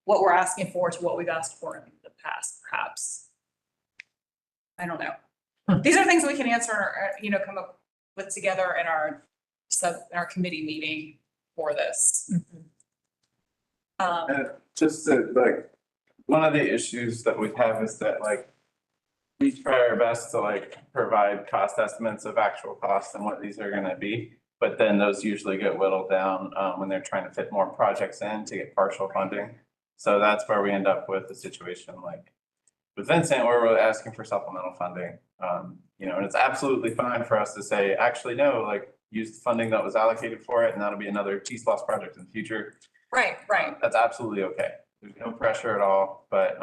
what we're asking for to what we've asked for in the past, perhaps. I don't know. These are things we can answer, or, come up with together in our committee meeting for this. Just to like, one of the issues that we have is that like, we try our best to like provide cost estimates of actual costs and what these are gonna be. But then those usually get whittled down when they're trying to fit more projects in to get partial funding. So that's where we end up with a situation like with Vincent, where we're asking for supplemental funding. And it's absolutely fine for us to say, actually, no, like use the funding that was allocated for it and that'll be another T-SPOS project in the future. Right. That's absolutely okay. There's no pressure at all, but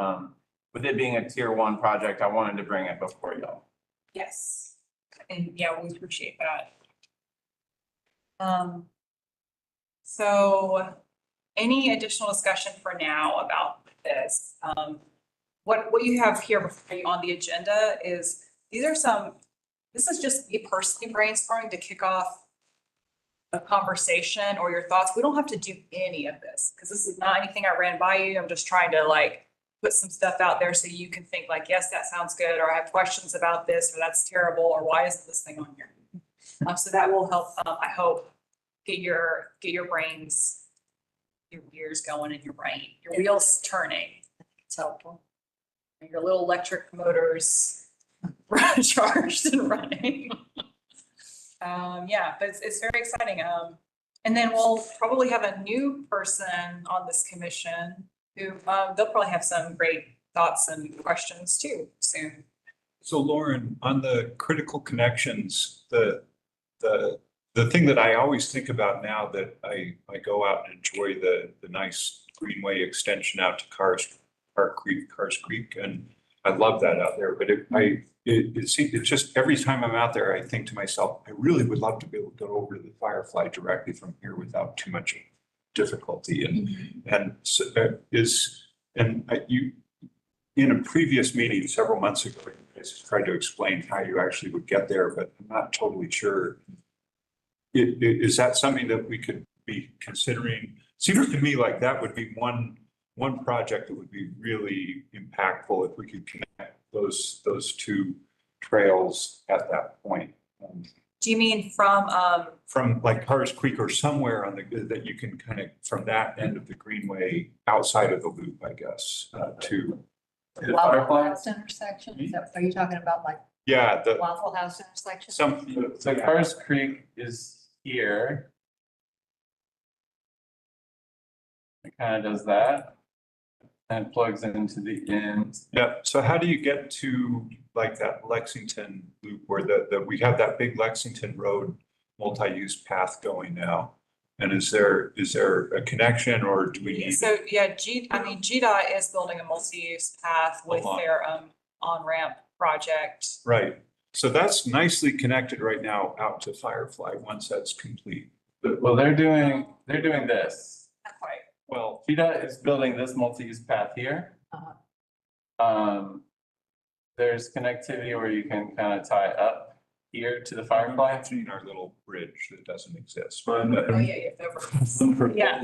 with it being a tier 1 project, I wanted to bring it before y'all. Yes. And yeah, we appreciate that. So any additional discussion for now about this? What you have here before you on the agenda is, this is just me personally brainstorming to kick off a conversation or your thoughts. We don't have to do any of this because this is not anything I ran by you. I'm just trying to like put some stuff out there so you can think like, yes, that sounds good, or I have questions about this, or that's terrible, or why isn't this thing on here? So that will help, I hope, get your brains, your gears going in your brain, your wheels turning. It's helpful. And your little electric motors charged and running. But it's very exciting. And then we'll probably have a new person on this commission who, they'll probably have some great thoughts and questions too soon. So Lauren, on the critical connections, the thing that I always think about now that I go out and enjoy the nice greenway extension out to Cars Creek, and I love that out there, but it seems, it's just every time I'm out there, I think to myself, I really would love to be able to go over to the Firefly directly from here without too much difficulty. You in a previous meeting several months ago, you guys tried to explain how you actually would get there, but I'm not totally sure. Is that something that we could be considering? Seems to me like that would be one one project that would be really impactful if we could connect those two trails at that point. Do you mean From like Cars Creek or somewhere on the, that you can kind of, from that end of the greenway, outside of the loop, I guess, to, Waffle House intersection? Is that, are you talking about like yeah, the, Waffle House intersection? So Cars Creek is here. It kind of does that. And plugs into the end. yeah. So how do you get to like that Lexington loop where we have that big Lexington Road multi-use path going now? And is there a connection or do we need? so, yeah, GDOT is building a multi-use path with their on-ramp project. Right. So that's nicely connected right now out to Firefly once that's complete. Well, they're doing this. Not quite. Well, GDOT is building this multi-use path here. Uh-huh. There's connectivity where you can kind of tie up here to the Firefly. I've seen our little bridge that doesn't exist. Oh, yeah, yeah.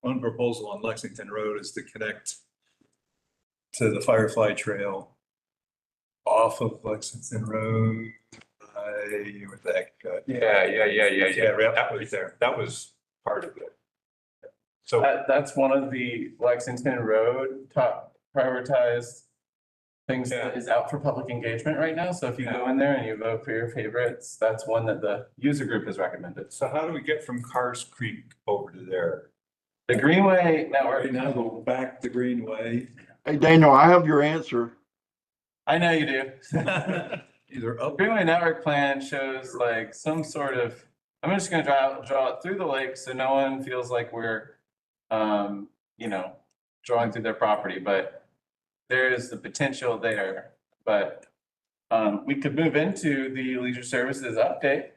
One proposal on Lexington Road is to connect to the Firefly Trail off of Lexington Road. With that, Yeah, that was there. That was part of it. So, That's one of the Lexington Road top prioritized things that is out for public engagement right now. So if you go in there and you vote for your favorites, that's one that the user group has recommended. so how do we get from Cars Creek over to there? The Greenway network. right now go back the Greenway, Hey, Daniel, I have your answer. I know you do. either up. Greenway network plan shows like some sort of, I'm just gonna draw it through the lake so no one feels like we're, drawing through their property, but there is the potential there. But we could move into the leisure services update.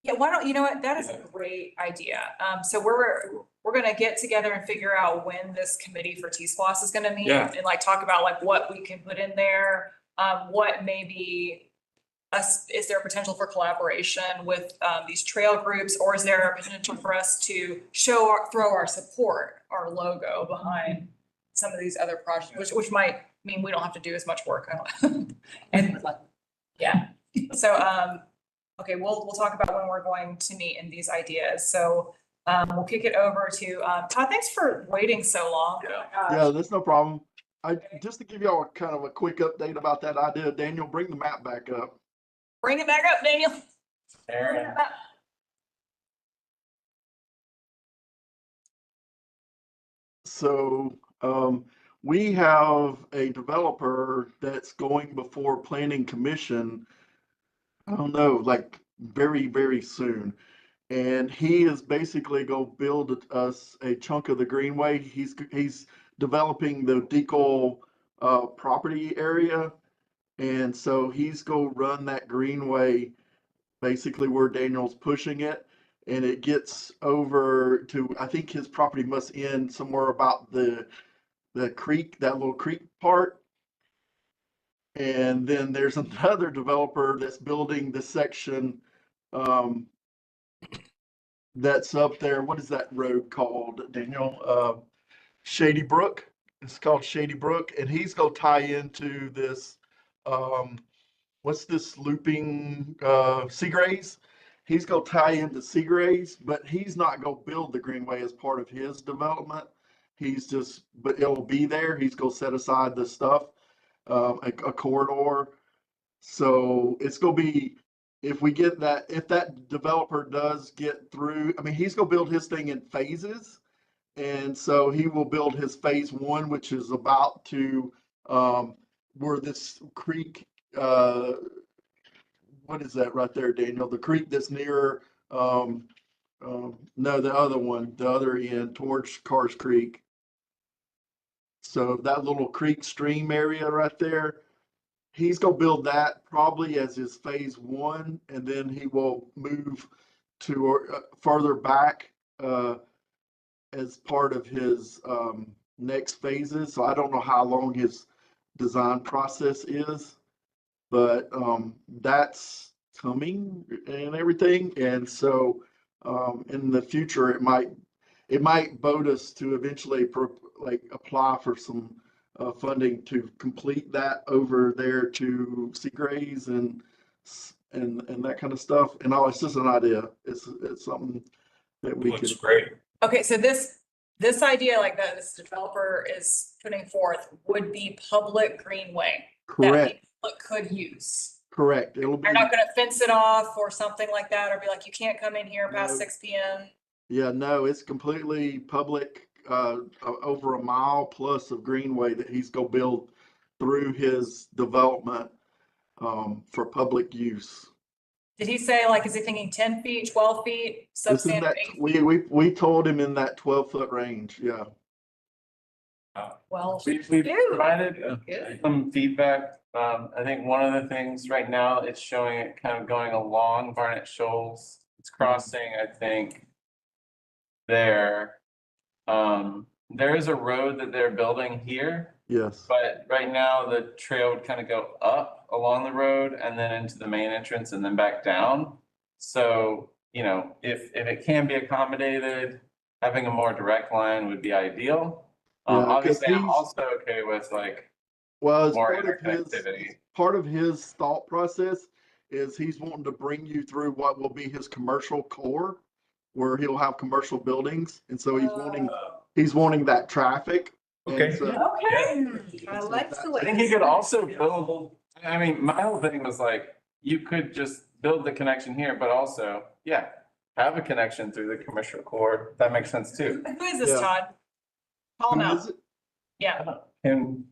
Yeah, why don't, you know what, that is a great idea. So we're gonna get together and figure out when this committee for T-Splosh is gonna meet. Yeah. And like talk about like what we can put in there, what maybe is there potential for collaboration with these trail groups, or is there a potential for us to throw our support, our logo behind some of these other projects, which might mean we don't have to do as much work. And yeah, so okay, we'll talk about when we're going to meet in these ideas. So we'll kick it over to Todd. Thanks for waiting so long. Yeah, that's no problem. Just to give y'all kind of a quick update about that idea, Daniel, bring the map back up. Bring it back up, Daniel. Aaron. So we have a developer that's going before Planning Commission, I don't know, like very, very soon. And he is basically going to build us a chunk of the Greenway. He's developing the Decal property area. And so he's going to run that Greenway basically where Daniel's pushing it. And it gets over to, I think his property must end somewhere about the creek, that little creek part. And then there's another developer that's building the section that's up there. What is that road called, Daniel? Shady Brook. It's called Shady Brook. And he's going to tie into this, what's this looping, Seagrays? He's going to tie into Seagrays, but he's not going to build the Greenway as part of his development. But it'll be there. He's going to set aside the stuff, a corridor. So it's going to be, if that developer does get through, I mean, he's going to build his thing in phases. And so he will build his phase one, which is about to, where this creek, what is that right there, Daniel? The creek that's near, no, the other one, the other end towards Cars Creek. So that little creek stream area right there, he's going to build that probably as his phase one, and then he will move to further back as part of his next phases. So I don't know how long his design process is, but that's coming and everything. And so in the future, it might vote us to eventually like apply for some funding to complete that over there to Seagrays and that kind of stuff. And all, it's just an idea. It's something that we can. Looks great. Okay, so this idea like that this developer is putting forth would be public greenway that Correct, the public could use. correct. It'll be, They're not gonna fence it off or something like that, or be like, you can't come in here past No. 6 PM. yeah, no, it's completely public, over a mile plus of greenway that he's gonna build through his development, for public use. Did he say like, is he thinking 10 feet, 12 feet, It's in substandard that, 8? we told him in that 12-foot range, yeah. Well, We Ew. provided Good. some feedback. I think one of the things right now, it's showing it kind of going along Barnett Shoals. It's crossing, I think, there. There is a road that they're building here, Yes, but right now the trail would kind of go up along the road and then into the main entrance and then back down. So, you know, if it can be accommodated, having a more direct line would be ideal. Yeah, 'cause Obviously, I'm he's- also okay with like well, as more part of his, interconnectivity. part of his thought process is he's wanting to bring you through what will be his commercial core, where he'll have commercial buildings, and so he's wanting that traffic. And Okay. so- okay. I like the way. I think you could also build, I mean, my whole thing was like, you could just build the connection here, but also, yeah, have a connection through the commercial core. That makes sense too. Who is this, Yeah. Todd? Call him Who out. is it? Yeah, And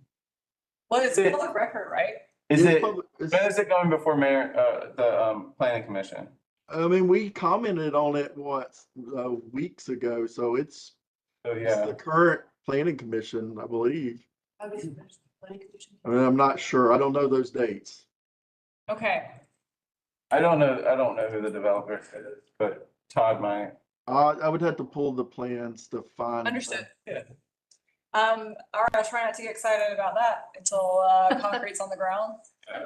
well, it's Is it- public record, right? is It's it, public- it's- when is it going before mayor, the planning commission? I mean, we commented on it, weeks ago, so it's So, the yeah, current planning commission, I believe. I mean, I'm not sure. I don't know those dates. Okay, I don't know who the developer is, but Todd might. I would have to pull the plans to find. understood. All right, I'll try not to get excited about that until concrete's on the ground.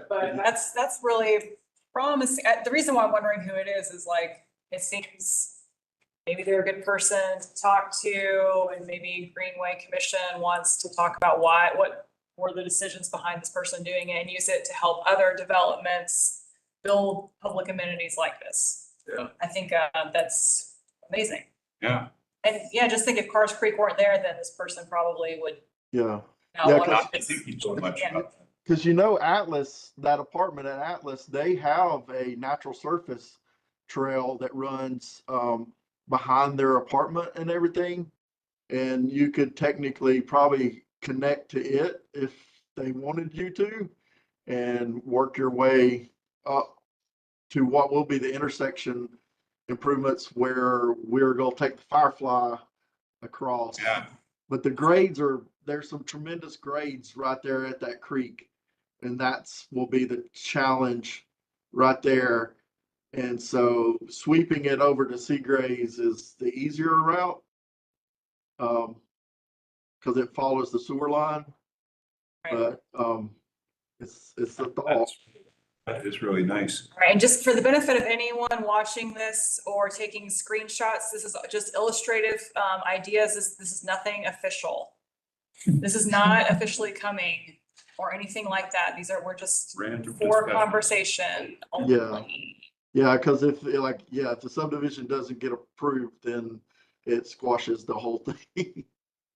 But that's really promising. The reason why I'm wondering who it is like, it seems maybe they're a good person to talk to, and maybe Greenway Commission wants to talk about what were the decisions behind this person doing it and use it to help other developments build public amenities like this. Yeah. I think that's amazing. Yeah. And yeah, just think if Cars Creek weren't there, then this person probably would Yeah, not Yeah, want Not to. thinking so much Yeah. about that. because Atlas, that apartment at Atlas, they have a natural surface trail that runs behind their apartment and everything. And you could technically probably connect to it if they wanted you to, and work your way up to what will be the intersection improvements where we're gonna take the Firefly across. Yeah. But there's some tremendous grades right there at that creek. And will be the challenge right there. And so sweeping it over to Seagrays is the easier route. Because it follows the sewer line, but it's a thought. That is really nice. All right, and just for the benefit of anyone watching this or taking screenshots, this is just illustrative ideas. This is nothing official. This is not officially coming or anything like that. We're just Random for discussion. conversation only. Yeah, because if the subdivision doesn't get approved, then it squashes the whole thing.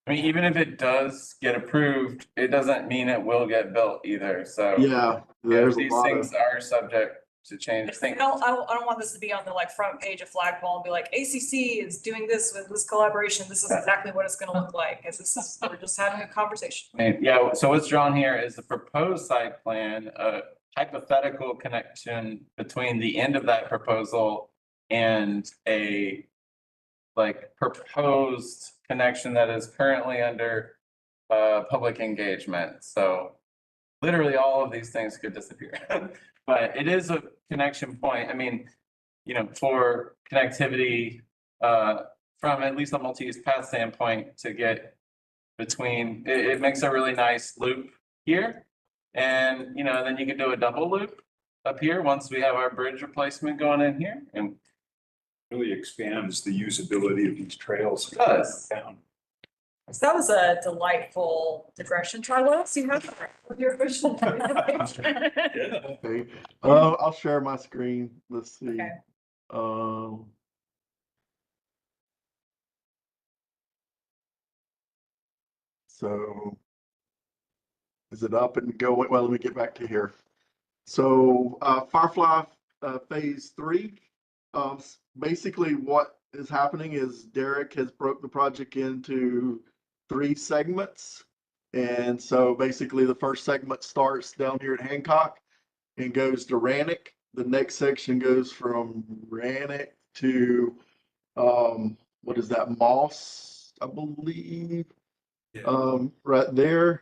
I mean, even if it does get approved, it doesn't mean it will get built either, so. Yeah, there's a These lot things of, are subject to change. I I think, don't want this to be on the front page of Flagpole and be like, ACC is doing this with this collaboration. This is exactly what it's gonna look like. We're just having a conversation. yeah, so what's drawn here is the proposed site plan, a hypothetical connection between the end of that proposal and a proposed connection that is currently under public engagement. So literally all of these things could disappear. But it is a connection point. I mean, for connectivity from at least a multi-use path standpoint to get between, it makes a really nice loop here. And, then you could do a double loop up here once we have our bridge replacement going in here, and Really expands the usability of these trails. It does. Down. So that was a delightful digression. Ty, what else do you have with your official? Okay, I'll share my screen. Let's see. Okay. Um. So is it up and going? Well, let me get back to here. So, Firefly, Phase 3, basically what is happening is Derek has broke the project into 3 segments. And so basically the first segment starts down here at Hancock and goes to Rannoch. The next section goes from Rannoch to, what is that, Moss, I believe, right there.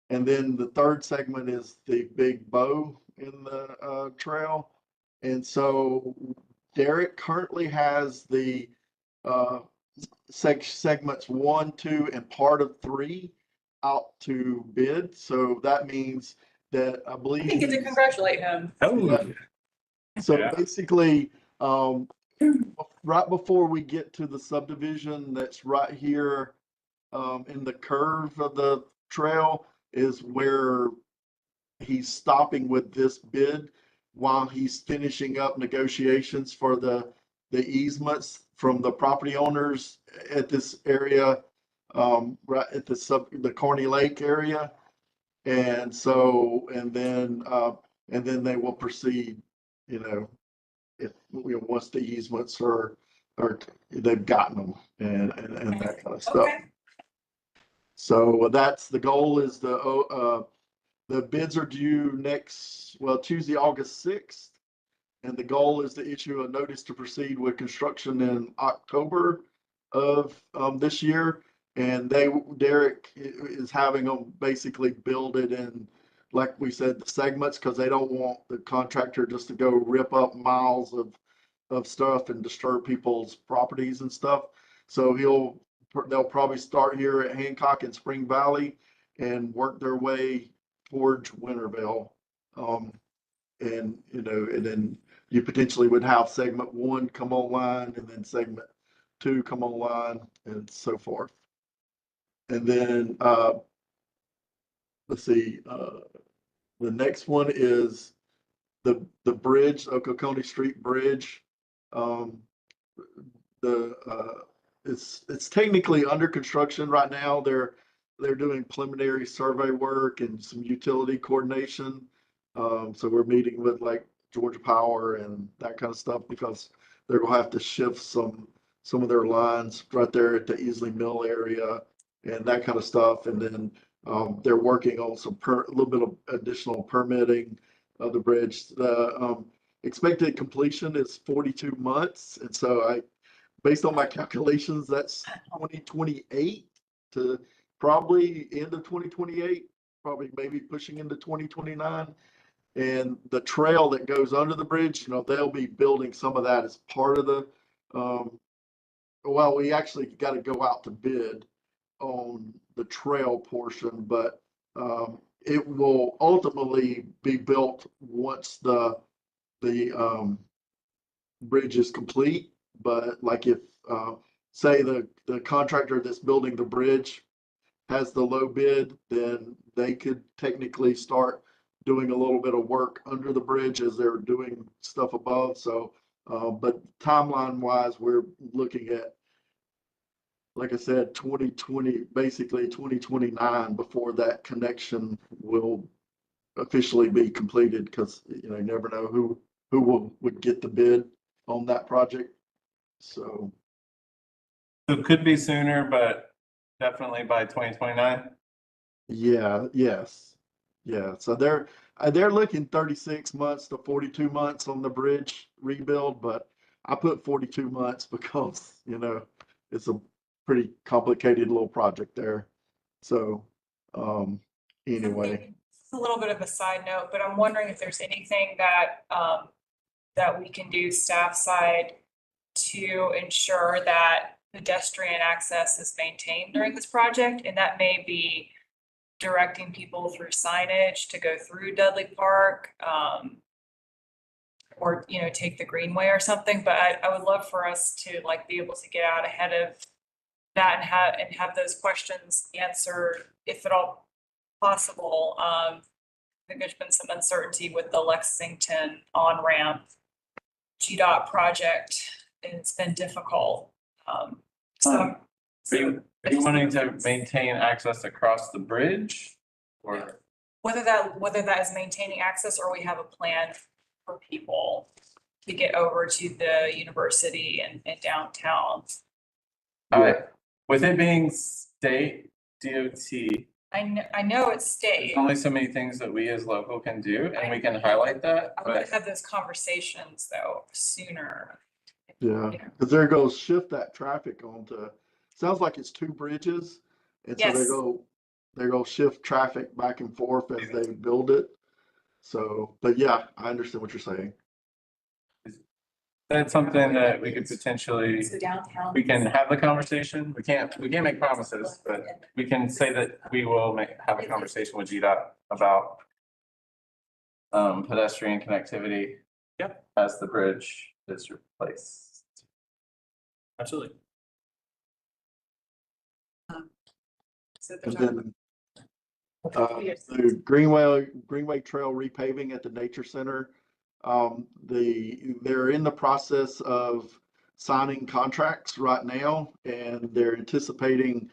And then the third segment is the big bow in the trail. And so Derek currently has the segments 1, 2, and part of 3 out to bid. So that means that I I believe didn't get to congratulate him. so Yeah. basically, right before we get to the subdivision that's right here, in the curve of the trail is where he's stopping with this bid while he's finishing up negotiations for the easements from the property owners at this area, right at the Corny Lake area. And so, and then they will proceed, you know, if, once the easements are they've gotten them and that kind of stuff. Okay. So that's the goal is the bids are due Tuesday, August 6th. And the goal is to issue a notice to proceed with construction in October of this year. And Derek is having them basically build it in, like we said, the segments, because they don't want the contractor just to go rip up miles of stuff and disturb people's properties and stuff. So they'll probably start here at Hancock and Spring Valley and work their way towards Winterville. And then you potentially would have segment 1 come online and then segment 2 come online and so forth. And then let's see, the next one is the bridge, Oconee Street Bridge. It's technically under construction right now. They're doing preliminary survey work and some utility coordination. So we're meeting with like Georgia Power and that kind of stuff because they're gonna have to shift some of their lines right there at the Easley Mill area and that kind of stuff. And then they're working on a little bit of additional permitting of the bridge. The expected completion is 42 months, and so based on my calculations, that's 2028 to probably end of 2028, probably maybe pushing into 2029. And the trail that goes under the bridge, they'll be building some of that as part of the, we actually got to go out to bid on the trail portion, but it will ultimately be built once the bridge is complete. But like if, say the contractor that's building the bridge has the low bid, then they could technically start doing a little bit of work under the bridge as they're doing stuff above. So, but timeline wise, we're looking at, like I said, 2020, basically 2029 before that connection will officially be completed, because you never know who would get the bid on that project. So So it could be sooner, but definitely by 2029. yes. So they're looking 36 months to 42 months on the bridge rebuild, but I put 42 months because it's a pretty complicated little project there. So anyway. It's a little bit of a side note, but I'm wondering if there's anything that we can do staff side to ensure that pedestrian access is maintained during this project, and that may be directing people through signage to go through Dudley Park, or take the Greenway or something. But I would love for us to be able to get out ahead of that and have those questions answered, if at all possible. I think there's been some uncertainty with the Lexington on-ramp GDOT project, and it's been difficult. So Are you wanting to maintain access across the bridge or? whether that is maintaining access or we have a plan for people to get over to the university and downtown. With it being state DOT, I know it's state. there's only so many things that we as local can do, and we can highlight that, I would but have those conversations though sooner. Yeah, because there goes shift that traffic onto, sounds like it's 2 bridges. And so Yes. they go shift traffic back and forth as they build it. So, but yeah, I understand what you're saying. that's something that we could potentially, So downtown. we can have the conversation. We can't make promises, but we can say that we will have a conversation with GDOT about pedestrian connectivity. Yep. As the bridge is replaced. Absolutely. So And there's then the Greenway Trail repaving at the Nature Center. They're in the process of signing contracts right now, and they're anticipating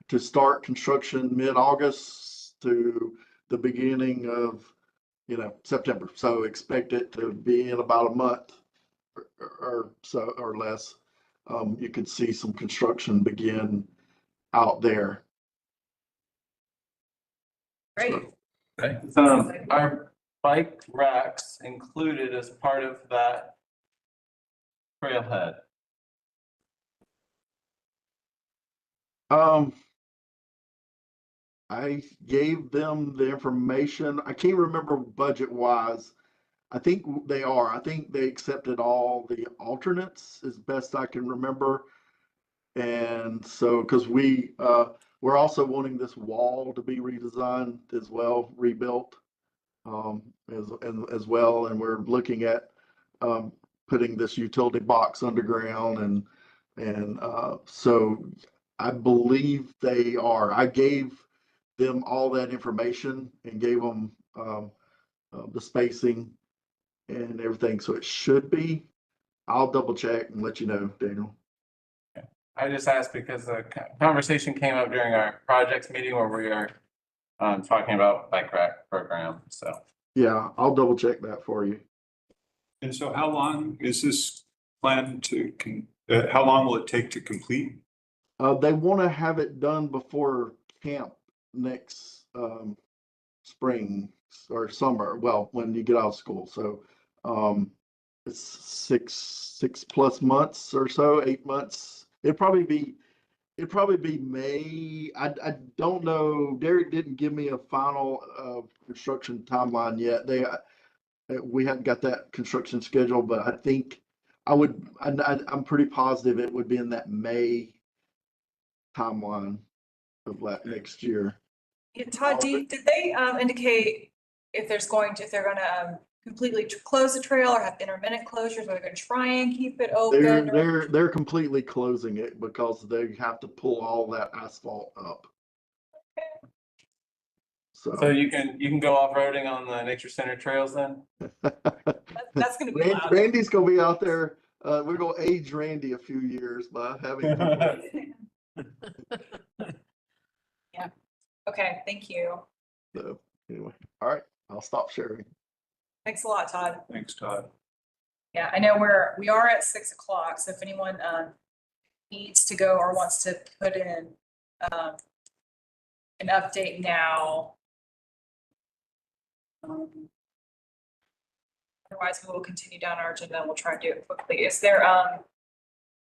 to start construction mid-August to the beginning of, September. So expect it to be in about a month or so or less. You could see some construction begin out there. great. Okay. Our bike racks included as part of that trailhead. I gave them the information. I can't remember budget wise. I think they are. I think they accepted all the alternates as best I can remember. And so, because we're also wanting this wall to be redesigned as well, rebuilt as well. And we're looking at putting this utility box underground and so I believe they are. I gave them all that information and gave them the spacing and everything. So it should be. I'll double check and let you know, Daniel. I just asked because the conversation came up during our projects meeting where we are talking about bike rack program, so. Yeah, I'll double check that for you. And so how long is this plan how long will it take to complete? They want to have it done before camp next spring or summer. Well, when you get out of school. So it's six plus months or so, 8 months. It'd probably be May. I don't know. Derek didn't give me a final construction timeline yet. We hadn't got that construction schedule, but I think I'm pretty positive it would be in that May timeline of next year. Yeah, Todd, did they indicate if they're gonna completely close the trail or have intermittent closures, or they're gonna try and keep it open? They're completely closing it because they have to pull all that asphalt up. So you can go off-roading on the nature center trails then? That's gonna be loud. Randy's gonna be out there. We're gonna age Randy a few years by having. Yeah. Okay, thank you. So anyway, all right, I'll stop sharing. Thanks a lot, Todd. Thanks, Todd. Yeah, I know we are at 6 o'clock, so if anyone needs to go or wants to put in an update now. Otherwise, we will continue down our agenda and we'll try and do it quickly. Is there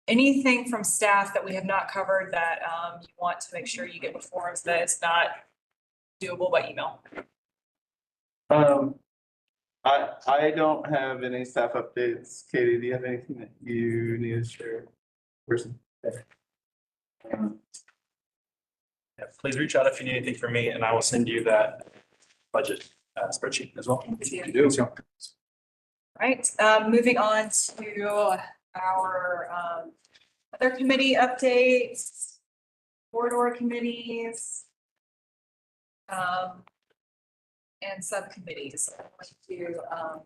anything from staff that we have not covered that you want to make sure you get before us that is not doable by email? I don't have any staff updates. Katie, do you have anything that you need to share? Yeah, please reach out if you need anything from me, and I will send you that budget spreadsheet as well. Thank you. You do. Right, moving on to our other committee updates. corridor committees. And subcommittees. I want to,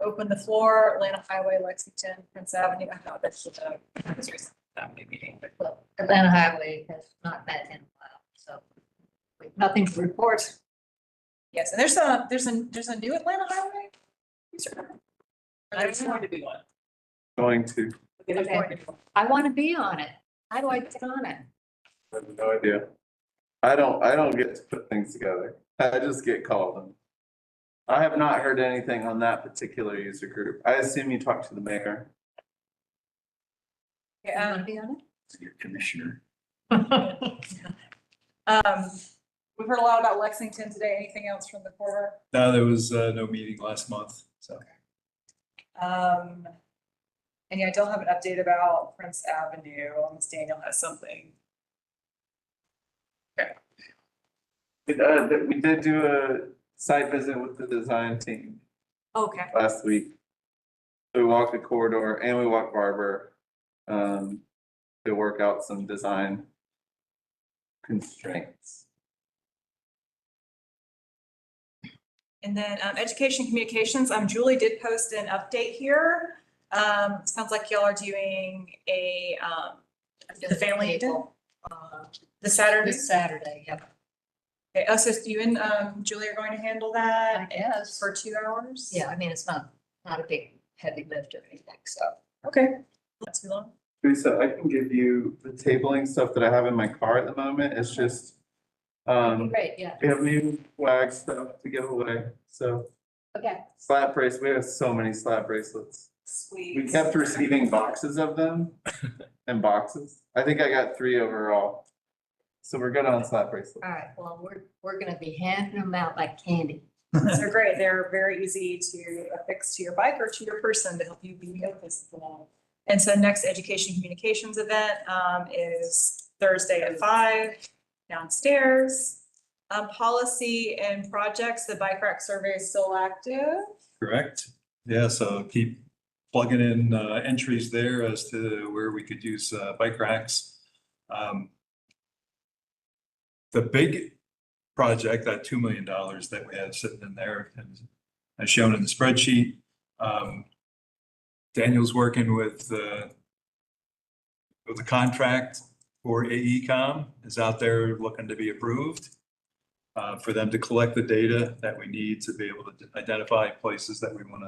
open the floor, Atlanta Highway, Lexington, Prince Avenue. I know that's the family meeting, but Well, Atlanta Highway has not met in a while, so we have nothing to report. yes, and there's a new Atlanta Highway. There's going to be one. Going to, Okay, there's Okay. going to be one. I want to be on it. How do I get on it? I have no idea. I don't get to put things together. I just get called and I have not heard anything on that particular user group. I assume you talked to the mayor. You want to be on Your commissioner. it? We've heard a lot about Lexington today. Anything else from the corridor? No, there was no meeting last month, so. And yeah, I don't have an update about Prince Avenue, unless Daniel has something. We did do a site visit with the design team Okay. last week. We walked the corridor and we walked Barber, to work out some design constraints. And then education communications, Julie did post an update here. Sounds like y'all are doing a the family event this Saturday. This Saturday, yep. Okay, oh, so you and Julie are going to handle I that guess. for 2 hours? Yeah, I mean, it's not a big heavy lift or anything, so. Okay. Not too long. Teresa, I can give you the tabling stuff that I have in my car at the moment. It's just, Great, yeah. we have new flag stuff to give away. So Okay. slap bracelets, we have so many slap bracelets. Sweet. We kept receiving boxes of them and boxes. I think I got 3 overall. So we're good on slap bracelets. All right, well, we're gonna be handing them out like candy. They're great. They're very easy to affix to your bike or to your person to help you be focused along. And so next education communications event is Thursday at 5 downstairs. Policy and projects, the bike rack survey is still active. Correct. Yeah, so keep plugging in entries there as to where we could use bike racks. The big project, that $2 million that we have sitting in there, and as shown in the spreadsheet, Daniel's working with the contract for AECom is out there looking to be approved for them to collect the data that we need to be able to identify places that we want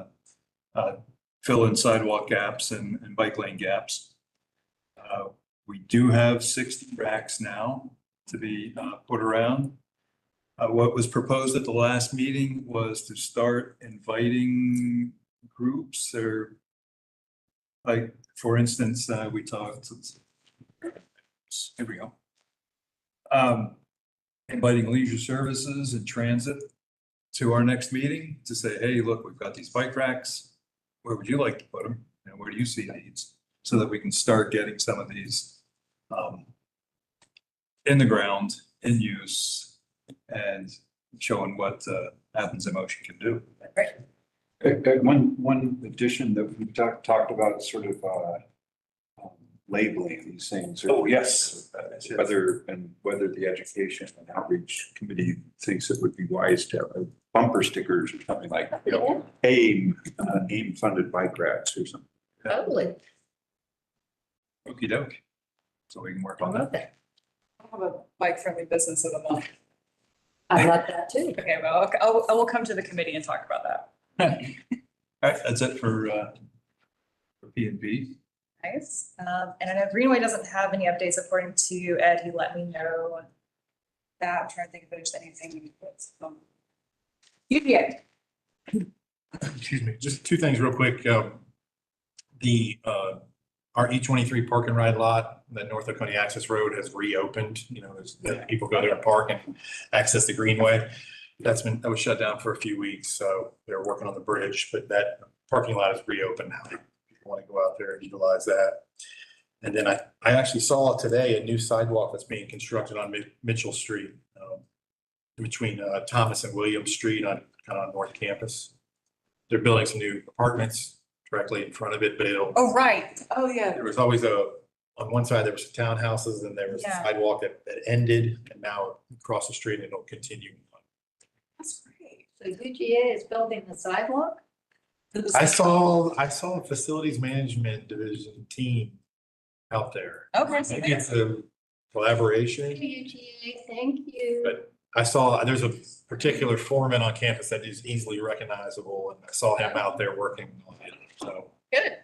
to fill in sidewalk gaps and bike lane gaps. We do have 60 racks now to be put around. What was proposed at the last meeting was to start inviting groups or like, for instance, we talked, here we go. Inviting leisure services and transit to our next meeting to say, hey, look, we've got these bike racks. Where would you like to put them? And where do you see needs? So that we can start getting some of these in the ground, in use, and showing what Athens in Motion can do. One addition that we talked about is sort of labeling these things. Oh, yes. Whether the education and outreach committee thinks it would be wise to have bumper stickers or something like, AIM funded bike racks or something. Totally. Okey doke. So we can work I on love that. that. I have a bike friendly business of the month. I love that too. Okay, well, I will come to the committee and talk about that. All right, that's it for P and B. Nice. And I know Greenway doesn't have any updates according to Ed. He let me know that. I'm trying to think if there's anything. UVA. Excuse me, just 2 things real quick. Our E23 park and ride lot, the North Oconee Access Road has reopened, as people go there and park and access the Greenway. That was shut down for a few weeks, so they're working on the bridge, but that parking lot is reopened now. People want to go out there and utilize that. And then I actually saw today a new sidewalk that's being constructed on Mitchell Street, between Thomas and William Street on North Campus. They're building some new apartments directly in front of it, but Oh, right. Oh, yeah. there was always a on one side, there was townhouses and there was a Yeah. sidewalk that ended, and now across the street, it'll continue. That's great. So UGA is building the sidewalk? I saw a facilities management division team out there. Okay. so Maybe it's a collaboration, UGA, thank you. but I saw, there's a particular foreman on campus that is easily recognizable, and I saw him out there working on it, so. Good.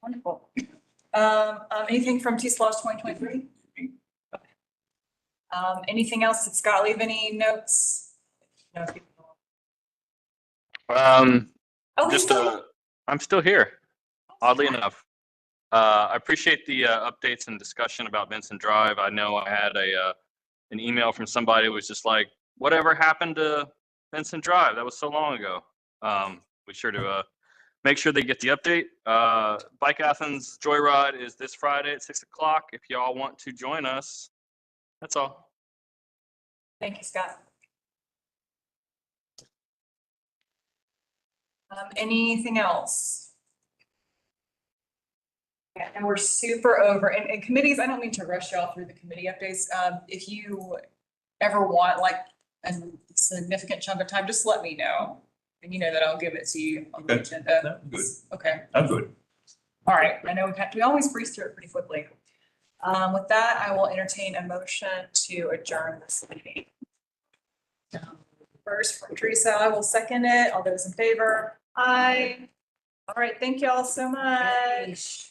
Wonderful. Anything from T-Slosh 2023? Anything else? Did Scott leave any notes? No, if you- Oh, he's Just, still- I'm still here, oddly enough. I appreciate the updates and discussion about Vincent Drive. I know I had an email from somebody who was just like, whatever happened to Vincent Drive? That was so long ago. Be sure to make sure they get the update. Bike Athens Joyride is this Friday at 6 o'clock. If y'all want to join us, that's all. Thank you, Scott. Anything else? Yeah, and we're super over, and committees, I don't mean to rush y'all through the committee updates. If you ever want like a significant chunk of time, just let me know. And you know that I'll give it to you on the Okay. agenda. No, good. Okay, I'm good. all right. I know we always breeze through it pretty quickly. With that, I will entertain a motion to adjourn this meeting. First from Teresa, I will second it. All those in favor? Aye. All right, thank you all so much.